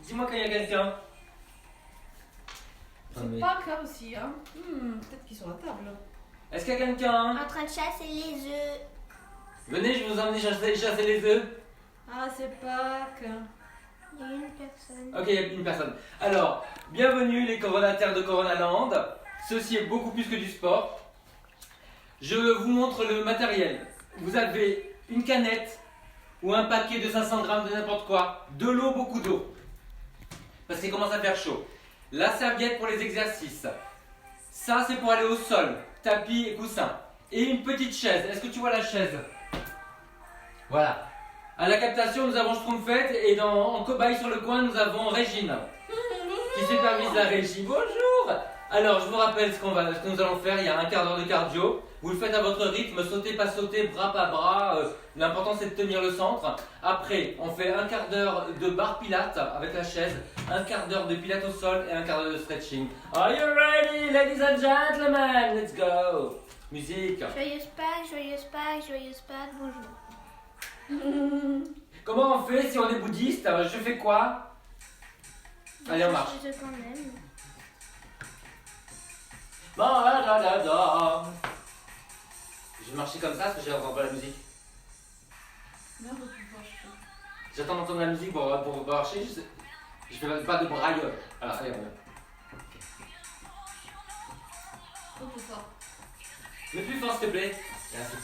Dis-moi quand il y a quelqu'un. C'est pas grave aussi, hein. Peut-être qu'ils sont à table. Est-ce qu'il y a quelqu'un? En train de chasser les œufs. Venez, je vais vous emmener chasser les œufs. Ah, c'est Pâques. Il y a une personne. Ok, il y a une personne. Alors, bienvenue les coronataires de Coronaland. Ceci est beaucoup plus que du sport. Je vous montre le matériel. Vous avez une canette ou un paquet de 500 grammes de n'importe quoi. De l'eau, beaucoup d'eau. Parce qu'il commence à faire chaud. La serviette pour les exercices. Ça, c'est pour aller au sol. Tapis et coussin. Et une petite chaise. Est-ce que tu vois la chaise? Voilà. À la captation, nous avons Schtroumpfette et en cobaye sur le coin, nous avons Régine qui supervise la régie. Bonjour. Alors, je vous rappelle ce que nous allons faire. Il y a un quart d'heure de cardio. Vous le faites à votre rythme, sauter, pas sauter, bras, pas bras. L'important, c'est de tenir le centre. Après, on fait un quart d'heure de barre pilates avec la chaise, un quart d'heure de pilates au sol et un quart d'heure de stretching. Are you ready, ladies and gentlemen? Let's go. Musique. Joyeuse Pâques, bonjour. Comment on fait si on est bouddhiste? Je fais quoi? Allez, on marche. Je quand même. Je vais marcher comme ça parce que j'ai encore pas la musique. Non, on peut plus voir, je trouve. J'attends d'entendre la musique pour marcher. Je fais pas de braille. Alors, allez, on y va. Un peu fort. Mais plus fort, s'il te plaît. Merci.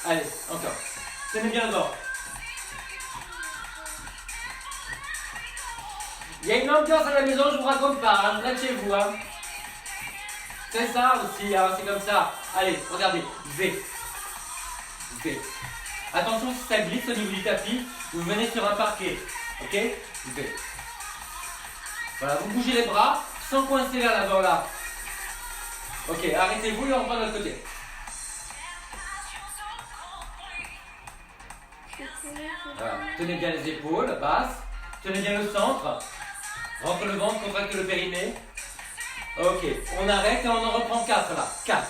Allez, encore. Tenez bien le bord. Il y a une ambiance à la maison, je vous raconte pas, hein, je reste chez vous. Hein. C'est ça aussi, hein, c'est comme ça. Allez, regardez, V. V. Attention, si ça glisse au niveau du tapis, vous venez sur un parquet. Ok? V. Voilà, vous bougez les bras sans coincer vers l'avant là. Ok, arrêtez-vous et on reprend de l'autre côté. Voilà. Tenez bien les épaules, basses. Tenez bien le centre. Rentre le ventre, contracte le périnée. Ok, on arrête et on en reprend 4 là. 4.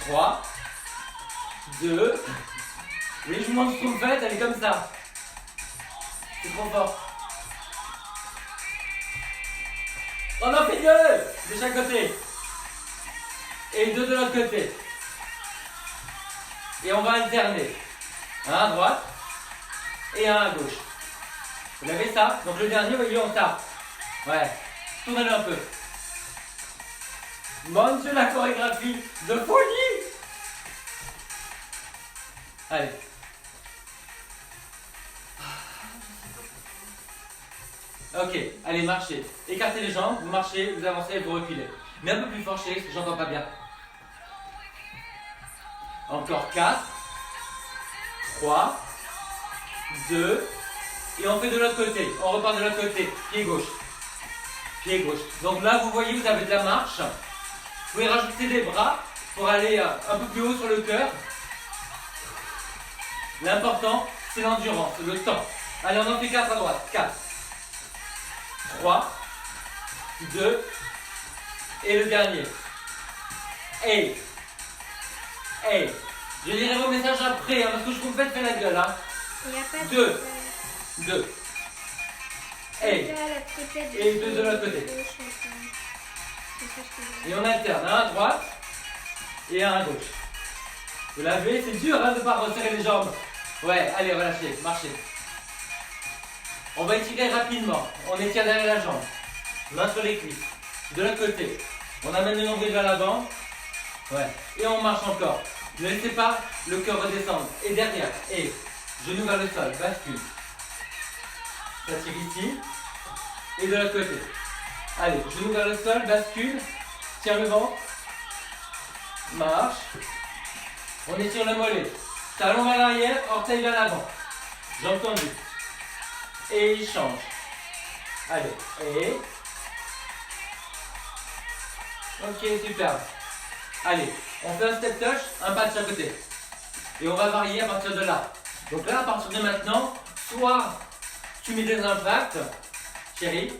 3. 2. Oui, je vous montre ce que vous faites, elle est comme ça. C'est trop fort. On en fait 2 de chaque côté. Et 2 de l'autre côté. Et on va alterner. Un à droite et un à gauche. Vous avez ça? Donc le dernier, vous voyez, on tape. Ouais. Tournez-le un peu. Mon Dieu, la chorégraphie de folie! Allez. Ok, allez, marchez. Écartez les jambes, vous marchez, vous avancez, vous reculez. Mais un peu plus fort, chérie, parce que j'entends pas bien. Encore 4. 3. 2. Et on fait de l'autre côté. On repart de l'autre côté. Pied gauche. Pied gauche. Donc là, vous voyez, vous avez de la marche. Vous pouvez rajouter des bras pour aller un peu plus haut sur le cœur. L'important, c'est l'endurance, le temps. Allez, on en fait 4 à droite. 4. 3. 2. Et le dernier. Hey. Hey. Je lirai vos messages après, hein, parce que je vous fais la gueule. Hein. Il n'y a pas 2. 2. Hey. Et 2 de l'autre côté. Et on alterne, un à droite et un à gauche. Vous l'avez, c'est dur hein, de ne pas resserrer les jambes. Ouais, allez, relâchez, marchez. On va étirer rapidement. On étire derrière la jambe. Main sur les cuisses. De l'autre côté. On amène le nombril vers l'avant. Ouais. Et on marche encore. Ne laissez pas le cœur redescendre. Et derrière. Et genou vers le sol. Bascule. Ça tire ici. Et de l'autre côté. Allez, genou vers le sol. Bascule. Tiens le ventre. Marche. On étire le mollet. Talon vers l'arrière. Orteil vers l'avant. Jambes tendues. Et il change. Allez. Et. Ok, super. Allez, on fait un step touch, un pas de chaque côté. Et on va varier à partir de là. Donc là, à partir de maintenant, soit tu mets des impacts, chérie,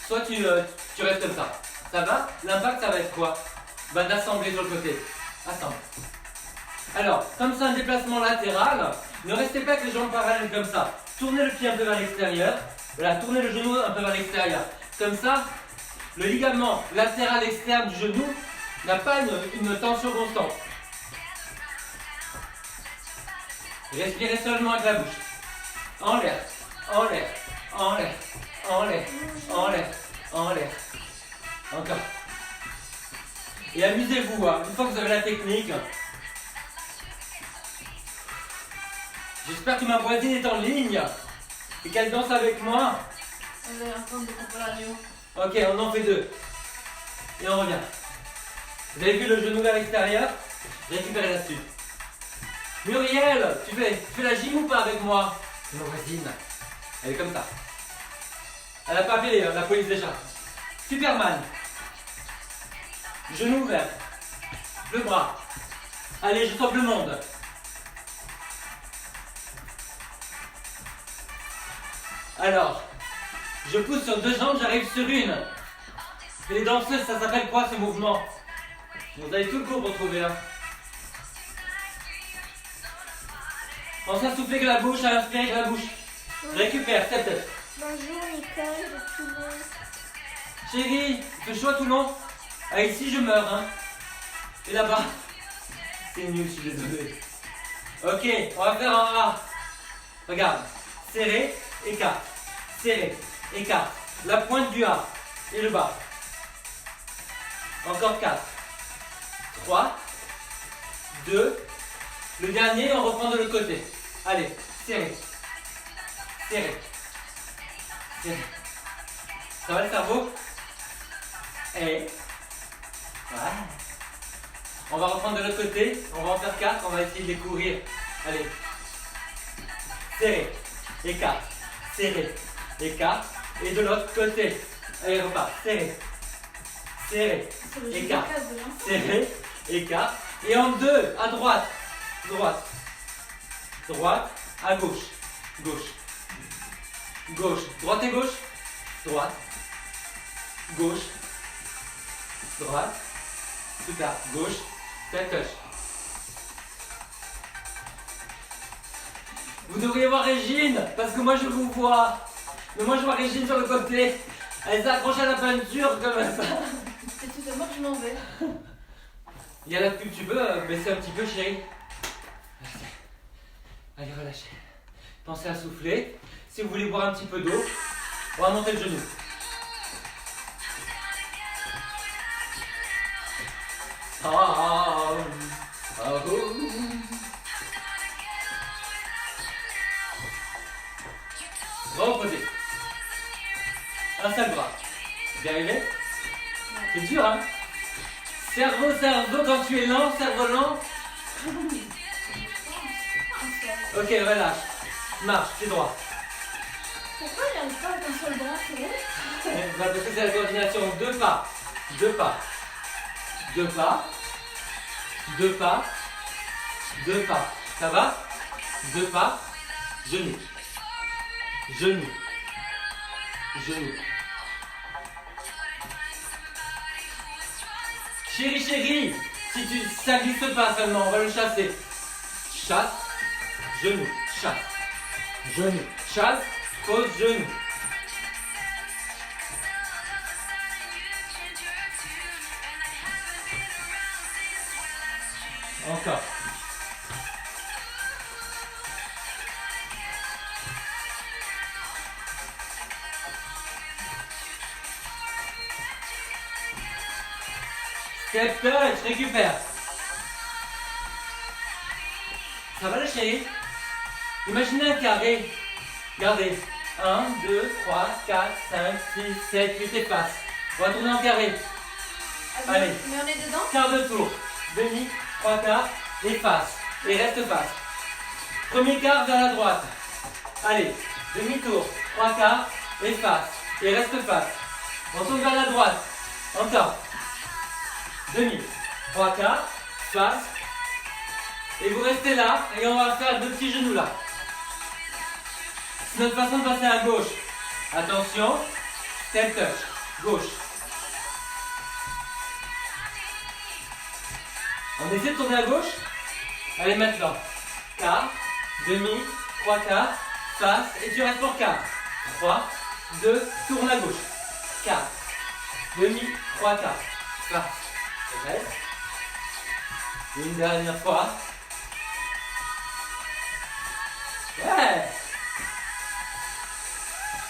soit tu restes comme ça. Ça va? L'impact, ça va être quoi? Ben, d'assembler sur le côté. Assemble. Alors, comme c'est un déplacement latéral, ne restez pas avec les jambes parallèles comme ça. Tournez le pied un peu vers l'extérieur. Voilà, tournez le genou un peu vers l'extérieur. Comme ça, le ligament latéral externe du genou n'a pas une tension constante. Respirez seulement avec la bouche. En l'air, en l'air, en l'air, en l'air, en l'air, en l'air. Encore. Et amusez-vous, hein. Une fois que vous avez la technique. J'espère que ma voisine est en ligne et qu'elle danse avec moi. Elle est en train de couper l'agneau. Ok, on en fait 2. Et on revient. Vous avez vu le genou vers l'extérieur? Récupérez là-dessus. Muriel, tu fais la gym ou pas avec moi? C'est ma voisine. Elle est comme ça. Elle n'a pas appelé la police déjà. Superman. Genou ouvert. Le bras. Allez, je sauve le monde. Alors, je pousse sur 2 jambes, j'arrive sur une. Et les danseuses, ça s'appelle quoi ce mouvement? Vous avez tout le cours pour trouver là. Pensez à souffler avec la bouche, à inspirer avec la bouche. Récupère, step up. Bonjour Nicole de Toulon. Chérie, il fait chaud à Toulon? Ah, ici je meurs, hein. Et là-bas? C'est nul, je suis désolé. Ok, on va faire un A. Regarde. Serré, écarte. Serré, écarte. La pointe du A et le bas. Encore 4. 3. 2. Le dernier, on reprend de l'autre côté. Allez, serré. Serré. Serré. Ça va le cerveau? Et voilà. On va reprendre de l'autre côté. On va en faire 4. On va essayer de les courir. Allez. Serré. Écarte. Serré. Écarte. Et de l'autre côté. Allez, repart. Serré. Serré. C'est le Écarte. gynécase de l'enfant. Serré. Écarte. Et en 2. À droite. Droite. Droite. À gauche. Gauche. Gauche. Droite et gauche. Droite. Gauche. Droite. Super. Gauche. Tête touch. Vous devriez voir Régine, parce que moi je vous vois. Mais moi je vois Régine sur le côté. Elle s'accroche à la peinture comme ça. Et tu sais moi que je m'en vais. Il y a la pub, tu peux baisser un petit peu, chérie? Merci. Allez, relâchez. Pensez à souffler. Si vous voulez boire un petit peu d'eau, on va monter le genou. Reposez. Un seul bras. Vous y arrivez? C'est dur, hein? Cerveau, quand tu es lent, cerveau lent. Ok, relâche. Marche, pied droit. Pourquoi il n'y arrive pas avec un seul bras, c'est vrai? Parce que c'est la coordination. 2 pas. 2 pas. 2 pas. 2 pas. 2 pas. Ça va? 2 pas. Genou. Genou. Genou. Chérie, chérie, si ça glisse pas seulement, on va le chasser. Chasse, genou, chasse, genou, chasse, pose, genou. Encore. Step touch, récupère. Ça va la chérie? Imaginez un carré. Regardez. 1, 2, 3, 4, 5, 6, 7, 8 et passe. On va tourner en carré. Allez. Mais on est dedans? Quart de tour. Demi, 3 quarts et face. Et reste face. Premier quart vers la droite. Allez. Demi-tour. 3 quarts et face. Et reste face. On tourne vers la droite. Encore. Demi, 3 quarts, face, et vous restez là, et on va faire 2 petits genoux là. C'est notre façon de passer à gauche. Attention, step touch, gauche. On essaie de tourner à gauche. Allez maintenant, quart, demi, 3 quarts, face, et tu restes pour 4, 3, 2, tourne à gauche. 4, demi, 3 quarts. Face. Reste. Une dernière fois. Ouais.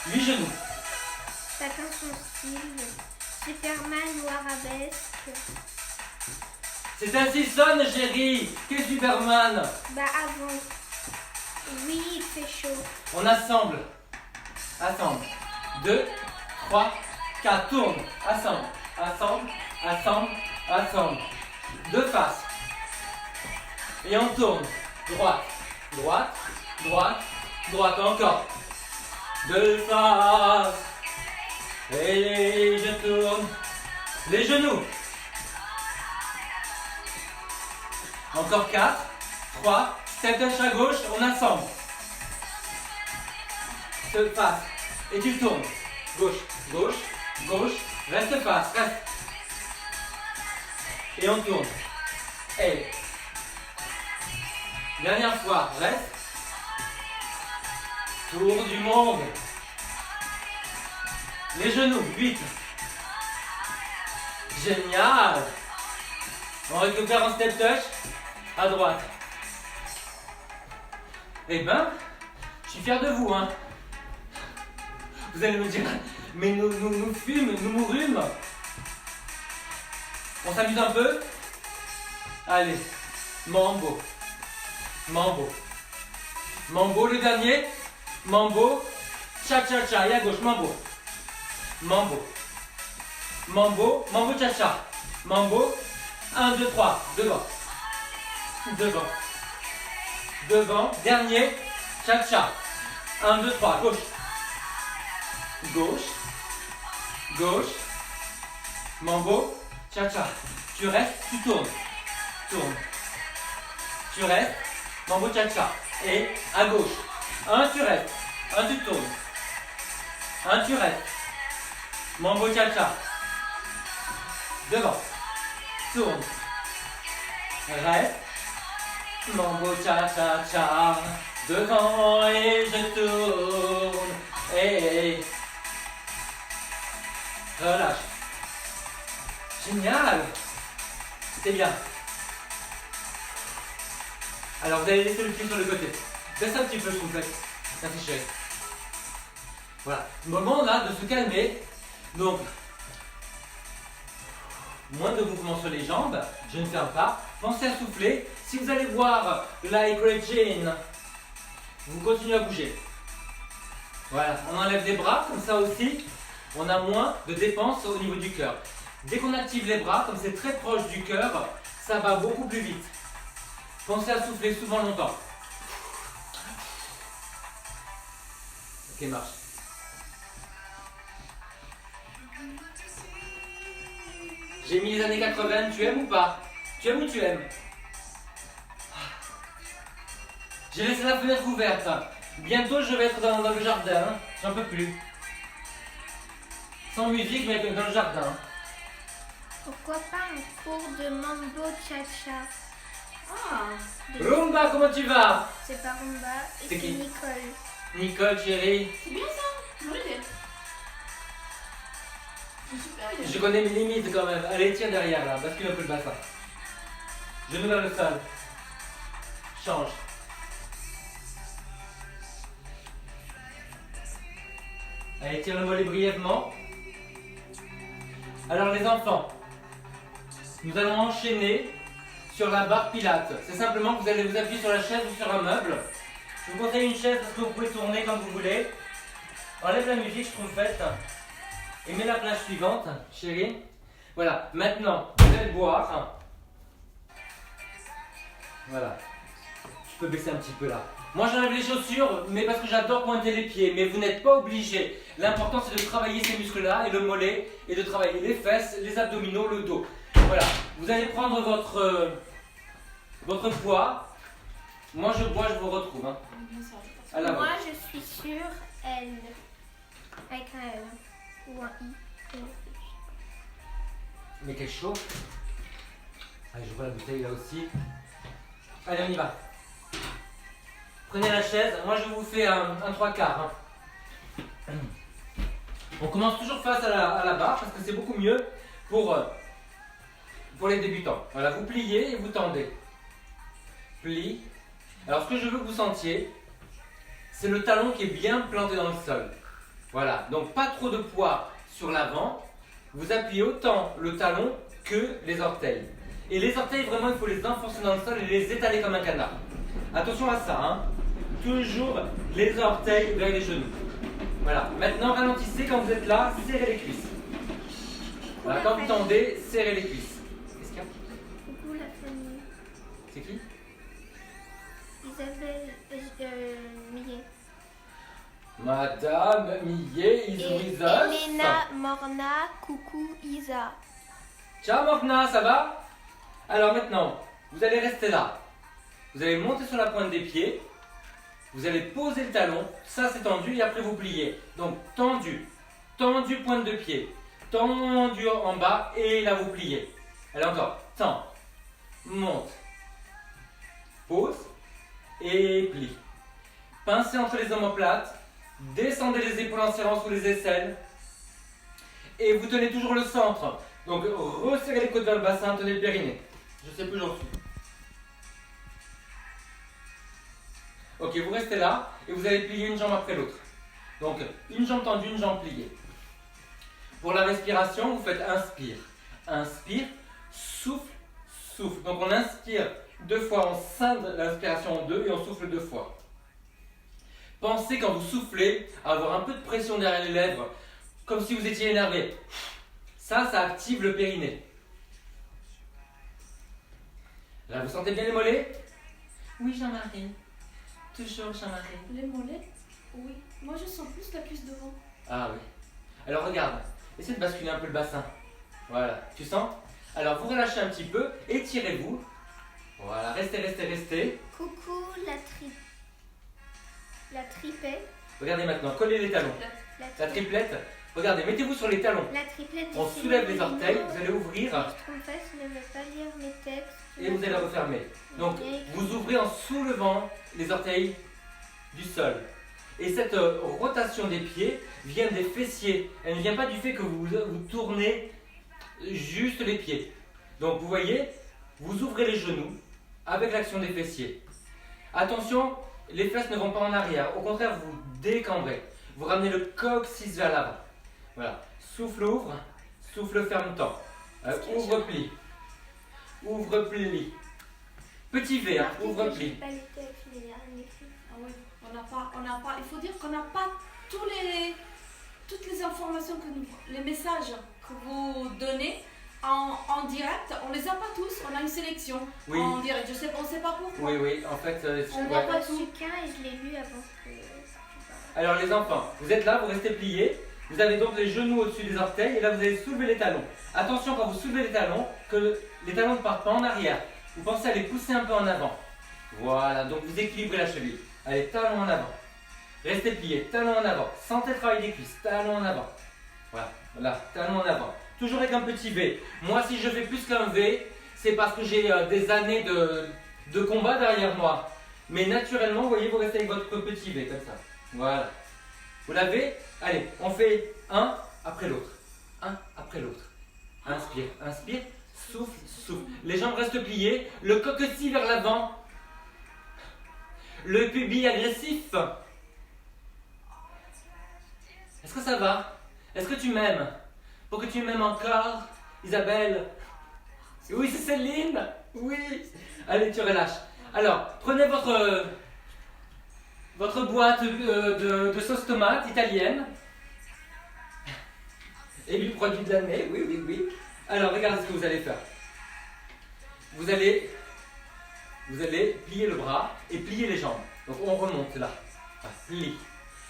8 genoux. Chacun son style. Superman ou arabesque. C'est ainsi sonne, chérie. Qu'est Superman? Bah avant. Oui, il fait chaud. On assemble. Assemble. 2, 3, 4. Tourne. Assemble. Assemble. Assemble. Assemble. Deux faces. Et on tourne. Droite. Droite. Droite. Droite. Encore. Deux faces. Et je tourne. Les genoux. Encore 4, 3, step touch à gauche, on assemble. Se face. Et tu tournes. Gauche, gauche, gauche. Reste face, reste. Et on tourne. Et. Dernière fois, reste. Tour du monde. Les genoux, 8. Génial. On récupère en step touch. À droite. Eh ben, je suis fier de vous, hein. Vous allez me dire, mais nous fûmes, nous mourûmes. On s'amuse un peu? Allez, mambo. Mambo. Mambo, le dernier. Mambo. Cha-cha-cha, et à gauche, mambo. Mambo. Mambo, mambo cha-cha. Mambo. 1, 2, 3, devant. Devant. Devant. Dernier. Cha-cha. 1, 2, 3. Gauche. Gauche. Gauche. Mambo. Cha-cha. Tu restes, tu tournes. Tourne. Tu restes. Mambo cha-cha. Et à gauche. 1, tu restes. 1, tu tournes. 1, tu restes. Mambo cha-cha. Devant. Tourne. Reste. Mambo cha-cha-cha. Devant et je tourne. Et relâche. Génial. C'est bien. Alors vous allez laisser le pied sur le côté. Baisse un petit peu, s'il vous plaît. Merci chérie. Voilà. Moment là de se calmer. Donc, moins de mouvements sur les jambes. Je ne ferme pas. Pensez à souffler. Si vous allez voir like Regine, vous continuez à bouger. Voilà. On enlève les bras comme ça aussi. On a moins de dépenses au niveau du cœur. Dès qu'on active les bras, comme c'est très proche du cœur, ça va beaucoup plus vite. Pensez à souffler souvent longtemps. Ok, marche. J'ai mis les années 80, tu aimes ou pas? Tu aimes ou tu aimes? J'ai laissé la fenêtre ouverte. Bientôt je vais être dans le jardin. J'en peux plus. Sans musique, mais dans le jardin. Pourquoi pas un cours de mambo cha-cha? Ah, Rumba, comment tu vas? C'est pas Rumba, et C'est c'est qui? Nicole. Nicole, chérie. c'est bien ça. Bonne idée. C'est super idée. Je connais mes limites quand même. Allez, tiens derrière là, bascule un peu le bassin. Genou vers le sol. Change. Allez, tire le mollet brièvement. Alors les enfants, nous allons enchaîner sur la barre Pilates. C'est simplement que vous allez vous appuyer sur la chaise ou sur un meuble. Je vous conseille une chaise parce que vous pouvez tourner comme vous voulez. Enlève la musique, je trouve faite. Et mets la plage suivante, chérie. Voilà, maintenant, vous allez boire. Voilà. Tu peux baisser un petit peu là. Moi j'enlève les chaussures, mais parce que j'adore pointer les pieds. Mais vous n'êtes pas obligé. L'important c'est de travailler ces muscles-là et le mollet. Et de travailler les fesses, les abdominaux, le dos. Voilà. Vous allez prendre votre poids. Moi je bois, je vous retrouve. Hein. À la Moi, vôtre. je suis sur L. Avec un L. Ou un I. Mais quel chaud. Allez, je vois la bouteille là aussi. Allez, on y va. Prenez la chaise. Moi, je vous fais un 3 quarts. Hein. On commence toujours face à la barre parce que c'est beaucoup mieux pour les débutants. Voilà, vous pliez et vous tendez. Plie. Alors ce que je veux que vous sentiez, c'est le talon qui est bien planté dans le sol. Voilà, donc pas trop de poids sur l'avant. Vous appuyez autant le talon que les orteils. Et les orteils, vraiment, il faut les enfoncer dans le sol et les étaler comme un canard. Attention à ça, hein. Toujours les orteils vers les genoux. Voilà, maintenant ralentissez quand vous êtes là, serrez les cuisses. Voilà, quand vous tendez, serrez les cuisses. Qu'est-ce qu'il y a? Coucou la famille. C'est qui? Isabelle Millet. Madame Millet, Isouizos. Elena Morna, coucou Isa. Ciao Morna, ça va? Alors maintenant, vous allez rester là. Vous allez monter sur la pointe des pieds. Vous allez poser le talon. Ça c'est tendu et après vous pliez. Donc tendu, tendu pointe de pied, tendu en bas et là vous pliez. Allez encore, tend, monte, pose et plie. Pincez entre les omoplates. Descendez les épaules en serrant sous les aisselles. Et vous tenez toujours le centre. Donc resserrez les côtes vers le bassin, tenez le périnée. Je sais plus où j'en suis. Ok, vous restez là et vous allez plier une jambe après l'autre. Donc une jambe tendue, une jambe pliée. Pour la respiration, vous faites inspire. Inspire, souffle, souffle. Donc on inspire 2 fois, on scinde l'inspiration en 2 et on souffle 2 fois. Pensez quand vous soufflez à avoir un peu de pression derrière les lèvres, comme si vous étiez énervé. Ça active le périnée. Là, vous sentez bien les mollets? Oui, Jean-Marie. Toujours Jean-Marie. Les mollets? Oui. Moi, je sens plus la cuisse devant. Ah oui. Alors regarde, essaie de basculer un peu le bassin. Voilà, tu sens? Alors vous relâchez un petit peu, étirez-vous. Voilà, restez, restez, restez. Coucou la tripette. Regardez maintenant, collez les talons. La triplette, regardez, mettez-vous sur les talons. La triplette. On soulève les orteils, vous allez ouvrir Je ne vais pas lire mes textes. et vous allez refermer. Donc vous ouvrez en soulevant les orteils du sol. Et cette rotation des pieds vient des fessiers. Elle ne vient pas du fait que vous tournez juste les pieds. Donc vous voyez, vous ouvrez les genoux avec l'action des fessiers. Attention, les fesses ne vont pas en arrière. Au contraire, vous décambrez. Vous ramenez le coccyx vers l'avant. Voilà. Souffle, ouvre. Souffle, ferme, tend. Ouvre, plie. Ouvre, plie. Petit V, hein, ouvre, plie. Pas les textes, mais il y a un écrit. Ah oui, on n'a pas, il faut dire qu'on n'a pas toutes les informations les messages que vous donnez en direct, on les a pas tous, on a une sélection Oui. en direct, on ne sait pas pourquoi. Oui, oui, en fait, On ouais. voit pas Je tout. suis qu'un et je l'ai lu avant que tu parles. Alors les enfants, vous êtes là, vous restez pliés. Vous avez donc les genoux au-dessus des orteils et là vous allez soulever les talons. Attention quand vous soulevez les talons, que les talons ne partent pas en arrière. Vous pensez à les pousser un peu en avant. Voilà, donc vous équilibrez la cheville. Allez, talons en avant. Restez pliés, talons en avant. Sentez le travail des cuisses, talons en avant. Voilà, voilà, talons en avant. Toujours avec un petit V. Moi, si je fais plus qu'un V, c'est parce que j'ai des années de combat derrière moi. Mais naturellement, vous voyez, vous restez avec votre petit V, comme ça. Voilà. Vous l'avez? Allez, on fait un après l'autre. Un après l'autre. Inspire, inspire, souffle, souffle. Les jambes restent pliées, le coccyx vers l'avant. Le pubis agressif. Est-ce que ça va? Est-ce que tu m'aimes? Pour que tu m'aimes encore, Isabelle? Oui, c'est Céline. Oui. Allez, tu relâches. Alors, prenez votre boîte de sauce tomate italienne. Élu produit de l'année, oui, oui, oui. Alors, regardez ce que vous allez faire. Vous allez plier le bras et plier les jambes. Donc, on remonte là. Enfin, plie.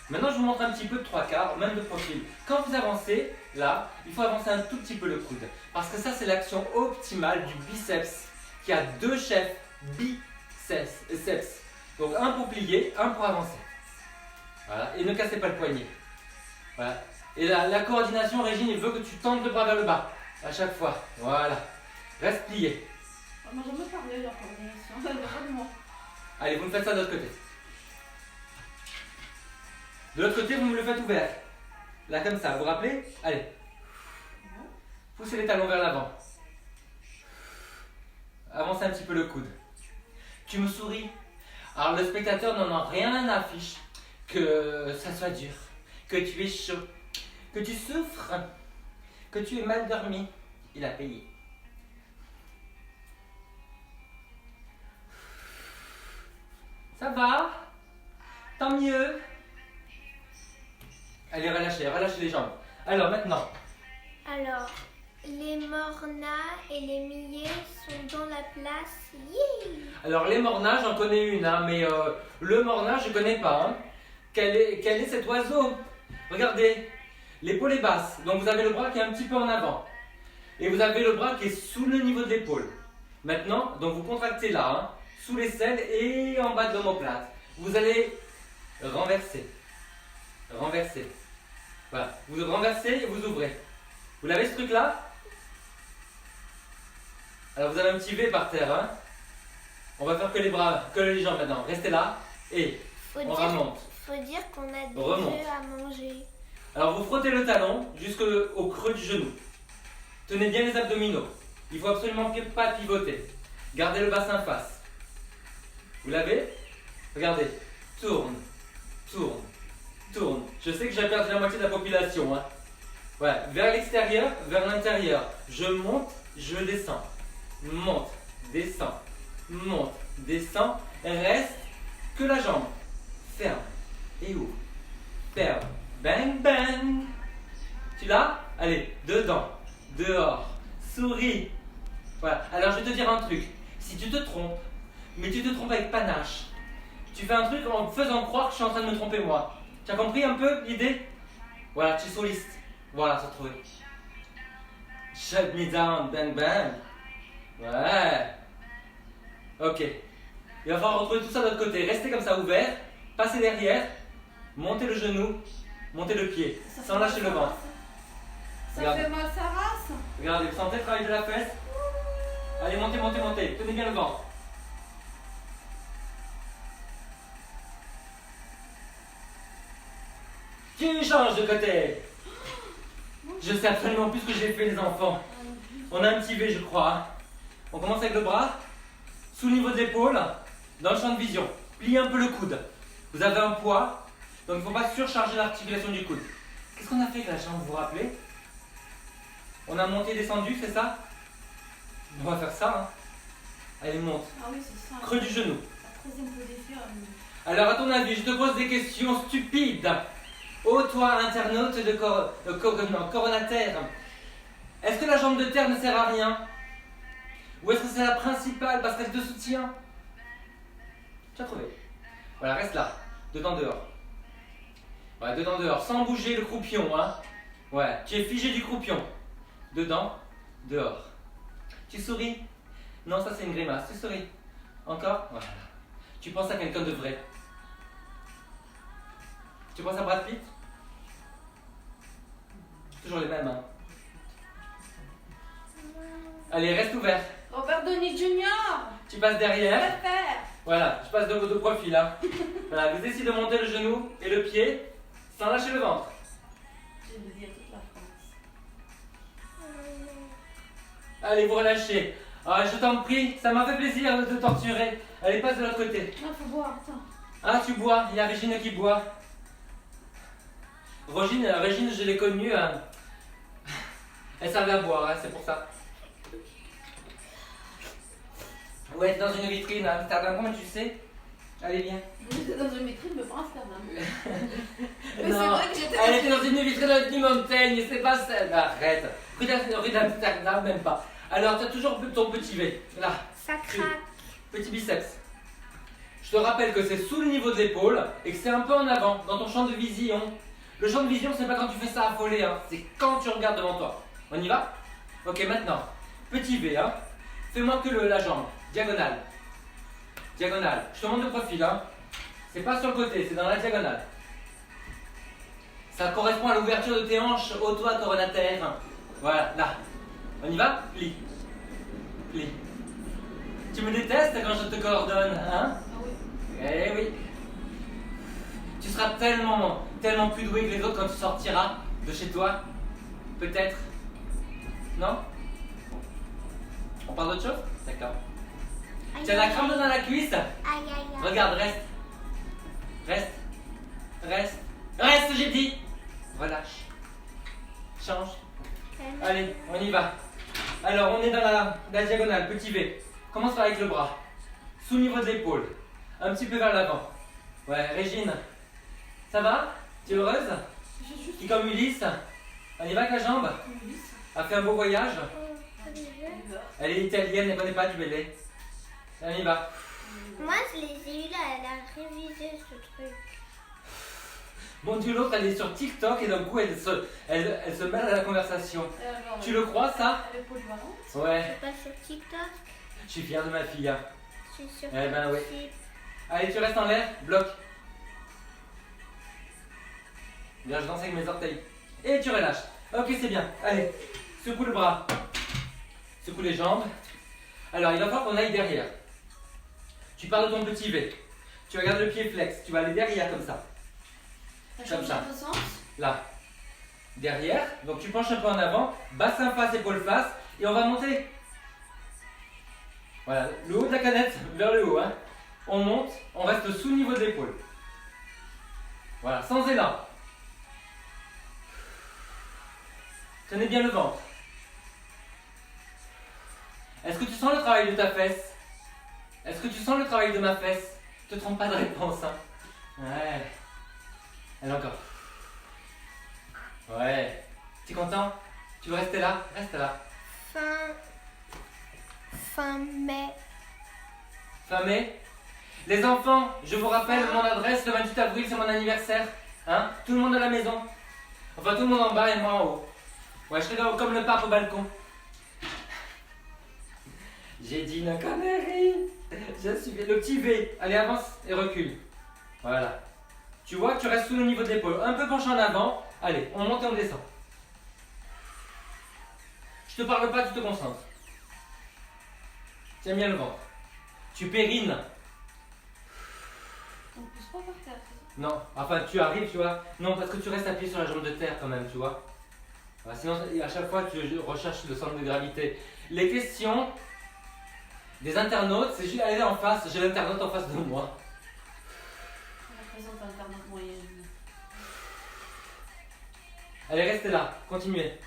Maintenant, je vous montre un petit peu de 3/4, même de profil. Quand vous avancez, là, il faut avancer un tout petit peu le coude. Parce que ça, c'est l'action optimale du biceps qui a 2 chefs biceps. Donc, un pour plier, un pour avancer. Voilà. Et ne cassez pas le poignet. Voilà. Et la coordination, Régine, il veut que tu tentes le bras vers le bas. À chaque fois. Voilà. Reste plié. Moi, j'en veux parler de la coordination. Ça ne va pas de moi. Allez, vous me faites ça de l'autre côté. De l'autre côté, vous me le faites ouvert. Là, comme ça, vous vous rappelez? Allez. Poussez les talons vers l'avant. Avancez un petit peu le coude. Tu me souris. Alors le spectateur n'en a rien à fiche que ça soit dur, que tu es chaud, que tu souffres, que tu es mal dormi. Il a payé. Ça va? Tant mieux. Allez, relâchez les jambes. Alors maintenant. Alors, les mornas et les millets sont dans la place. Yeah. Alors les mornas, j'en connais une, hein, mais le morna, je connais pas. Hein. Quel est cet oiseau? Regardez, l'épaule est basse, donc vous avez le bras qui est un petit peu en avant. Et vous avez le bras qui est sous le niveau de l'épaule. Maintenant, donc vous contractez là, hein, sous l'aisselle et en bas de l'omoplate. Vous allez renverser. Renverser. Voilà, vous renversez et vous ouvrez. Vous l'avez ce truc là? Alors vous avez un petit V par terre, hein. On va faire que les bras, que les jambes maintenant. Restez là et on remonte. Faut dire qu'on a des Remonte. œufs à manger. Alors vous frottez le talon jusqu'au creux du genou. Tenez bien les abdominaux. Il faut absolument pas pivoter. Gardez le bassin face. Vous l'avez? Regardez. Tourne, tourne, tourne. Je sais que j'ai perdu la moitié de la population. Hein. Voilà. Vers l'extérieur, vers l'intérieur. Je monte, je descends. Monte, descends. Monte, descends. Reste que la jambe. Ferme et ouvre. Ferme. Bang, bang. Tu l'as? Allez, dedans, dehors. Souris. Voilà. Alors je vais te dire un truc. Si tu te trompes, mais tu te trompes avec panache, tu fais un truc en me faisant croire que je suis en train de me tromper moi. Tu as compris un peu l'idée? Voilà, tu es soliste. Voilà, tu as trouvé. Shut me down, bang bang. Ouais. Ok. Il va falloir retrouver tout ça de l'autre côté. Restez comme ça ouvert. Passez derrière. Montez le genou. Montez le pied. Sans lâcher le ventre. Ça Regarde. fait mal sa race. Regardez, vous sentez le travail de la fesse? Allez, montez, montez, montez. Tenez bien le ventre. Tu changes de côté. Je sais absolument plus ce que j'ai fait, les enfants. On a un petit V, je crois. Hein. On commence avec le bras, sous le niveau de l'épaule, dans le champ de vision. Pliez un peu le coude. Vous avez un poids, donc il ne faut pas surcharger l'articulation du coude. Qu'est-ce qu'on a fait avec la jambe, vous vous rappelez? On a monté et descendu, c'est ça? On va faire ça. Hein. Allez, monte. Ah oui, c'est ça. Creux du genou. La troisième position. Alors, à ton avis, je te pose des questions stupides. Ô toi, internaute de Coronataire, est-ce que la jambe de terre ne sert à rien? Ou est-ce que c'est la principale parce qu'elle te soutient? Tu as trouvé. Voilà, reste là. Dedans, dehors. Ouais, dedans, dehors. Sans bouger le croupion, hein. Ouais, tu es figé du croupion. Dedans, dehors. Tu souris? Non, ça c'est une grimace. Tu souris? Encore? Voilà. Tu penses à quelqu'un de vrai? Tu penses à Brad Pitt? Toujours les mêmes, hein. Allez, reste ouvert. Robert Downey Jr. Tu passes derrière. Préfère. Voilà, je passe de profil, hein. Voilà, vous essayez de monter le genou et le pied sans lâcher le ventre. Je vais le dire toute la France. Allez, vous relâchez. Ah, je t'en prie, ça m'a fait plaisir de te torturer. Allez, passe de l'autre côté. Non, faut boire, attends. Ah, tu bois, il y a Régine qui boit. Régine, je l'ai connue. Hein. Elle servait à boire, hein, c'est pour ça. Ouais, t'es dans une vitrine à Amsterdam, comment tu sais? Allez, viens. J'étais dans une vitrine, mais pas Amsterdam. Mais c'est Non, vrai que j'étais elle était dans une vitrine du Montaigne, c'est pas celle. Arrête. Rue d'Amsterdam, même pas. Alors, t'as toujours ton petit V. Là. Ça craque. Petit biceps. Je te rappelle que c'est sous le niveau de l'épaule et que c'est un peu en avant, dans ton champ de vision. Le champ de vision, c'est pas quand tu fais ça affolé, hein. C'est quand tu regardes devant toi. On y va? Ok, maintenant. Petit V, hein. Fais-moi que la jambe. Diagonale. Diagonale. Je te montre de profil, hein. C'est pas sur le côté, c'est dans la diagonale. Ça correspond à l'ouverture de tes hanches au toit coronataire. Voilà, là. On y va? Plie. Plie. Tu me détestes quand je te coordonne, hein? Ah oui. Eh oui. Tu seras tellement plus doué que les autres quand tu sortiras. De chez toi? Peut-être? Non? On parle d'autre chose? D'accord. Tu as la crampe dans la cuisse? Aïe, aïe, aïe. Regarde, reste. Reste. Reste. Reste, j'ai dit. Relâche. Change. Allez, on y va. Alors, on est dans la diagonale, petit V. Commence par avec le bras. Sous niveau de l'épaule. Un petit peu vers l'avant. Ouais, Régine. Ça va? Tu es heureuse? Qui est comme Ulysse. On y va avec la jambe? A fait un beau voyage. Elle est italienne, elle connaît pas du belé. On y va. Moi, je les ai eu là, elle a révisé ce truc. Mon Dieu, l'autre, elle est sur TikTok et d'un coup, elle se mêle à la conversation. Tu le crois, ça? Elle est polyvalente. Ouais, Je suis pas sur TikTok, je suis fier de ma fille. Hein. je suis sur Eh ben oui. YouTube. Allez, tu restes en l'air, bloc. Bien, je danse avec mes orteils. Et tu relâches. Ok, c'est bien. Allez, secoue le bras. Secoue les jambes. Alors, il va falloir qu'on aille derrière. Tu pars de ton petit V. Tu regardes le pied flex. Tu vas aller derrière comme ça. Comme ça. De sens. Là. Derrière. Donc, tu penches un peu en avant. Bassin face, épaule face. Et on va monter. Voilà. Le haut de la canette vers le haut. Hein. On monte. On reste sous le niveau de l'épaule. Voilà. Sans élan. Tenez bien le ventre. Est-ce que tu sens le travail de ta fesse? Est-ce que tu sens le travail de ma fesse? Ne te trompe pas de réponse. Hein. Ouais. Allez encore. Ouais. Tu es content? Tu veux rester là? Reste là. Fin mai. Fin mai. Les enfants, je vous rappelle mon adresse, le 28 avril, c'est mon anniversaire. Hein? Tout le monde à la maison. Enfin, tout le monde en bas et moi en haut. Ouais, je serai là comme le pape au balcon. J'ai dit une connerie. Je suis le petit V. Allez, avance et recule. Voilà. Tu vois, tu restes sous le niveau de l'épaule. Un peu penché en avant. Allez, on monte et on descend. Je te parle pas, tu te concentres. Tiens bien le ventre. Tu pérines. On ne pousse pas par terre. Non, enfin tu arrives, tu vois. Non, parce que tu restes appuyé sur la jambe de terre quand même, tu vois. Voilà, sinon, à chaque fois, tu recherches le centre de gravité. Les questions des internautes, c'est juste aller en face. J'ai l'internaute en face de moi. On représente Internet moyenne. Allez, restez là. Continuez.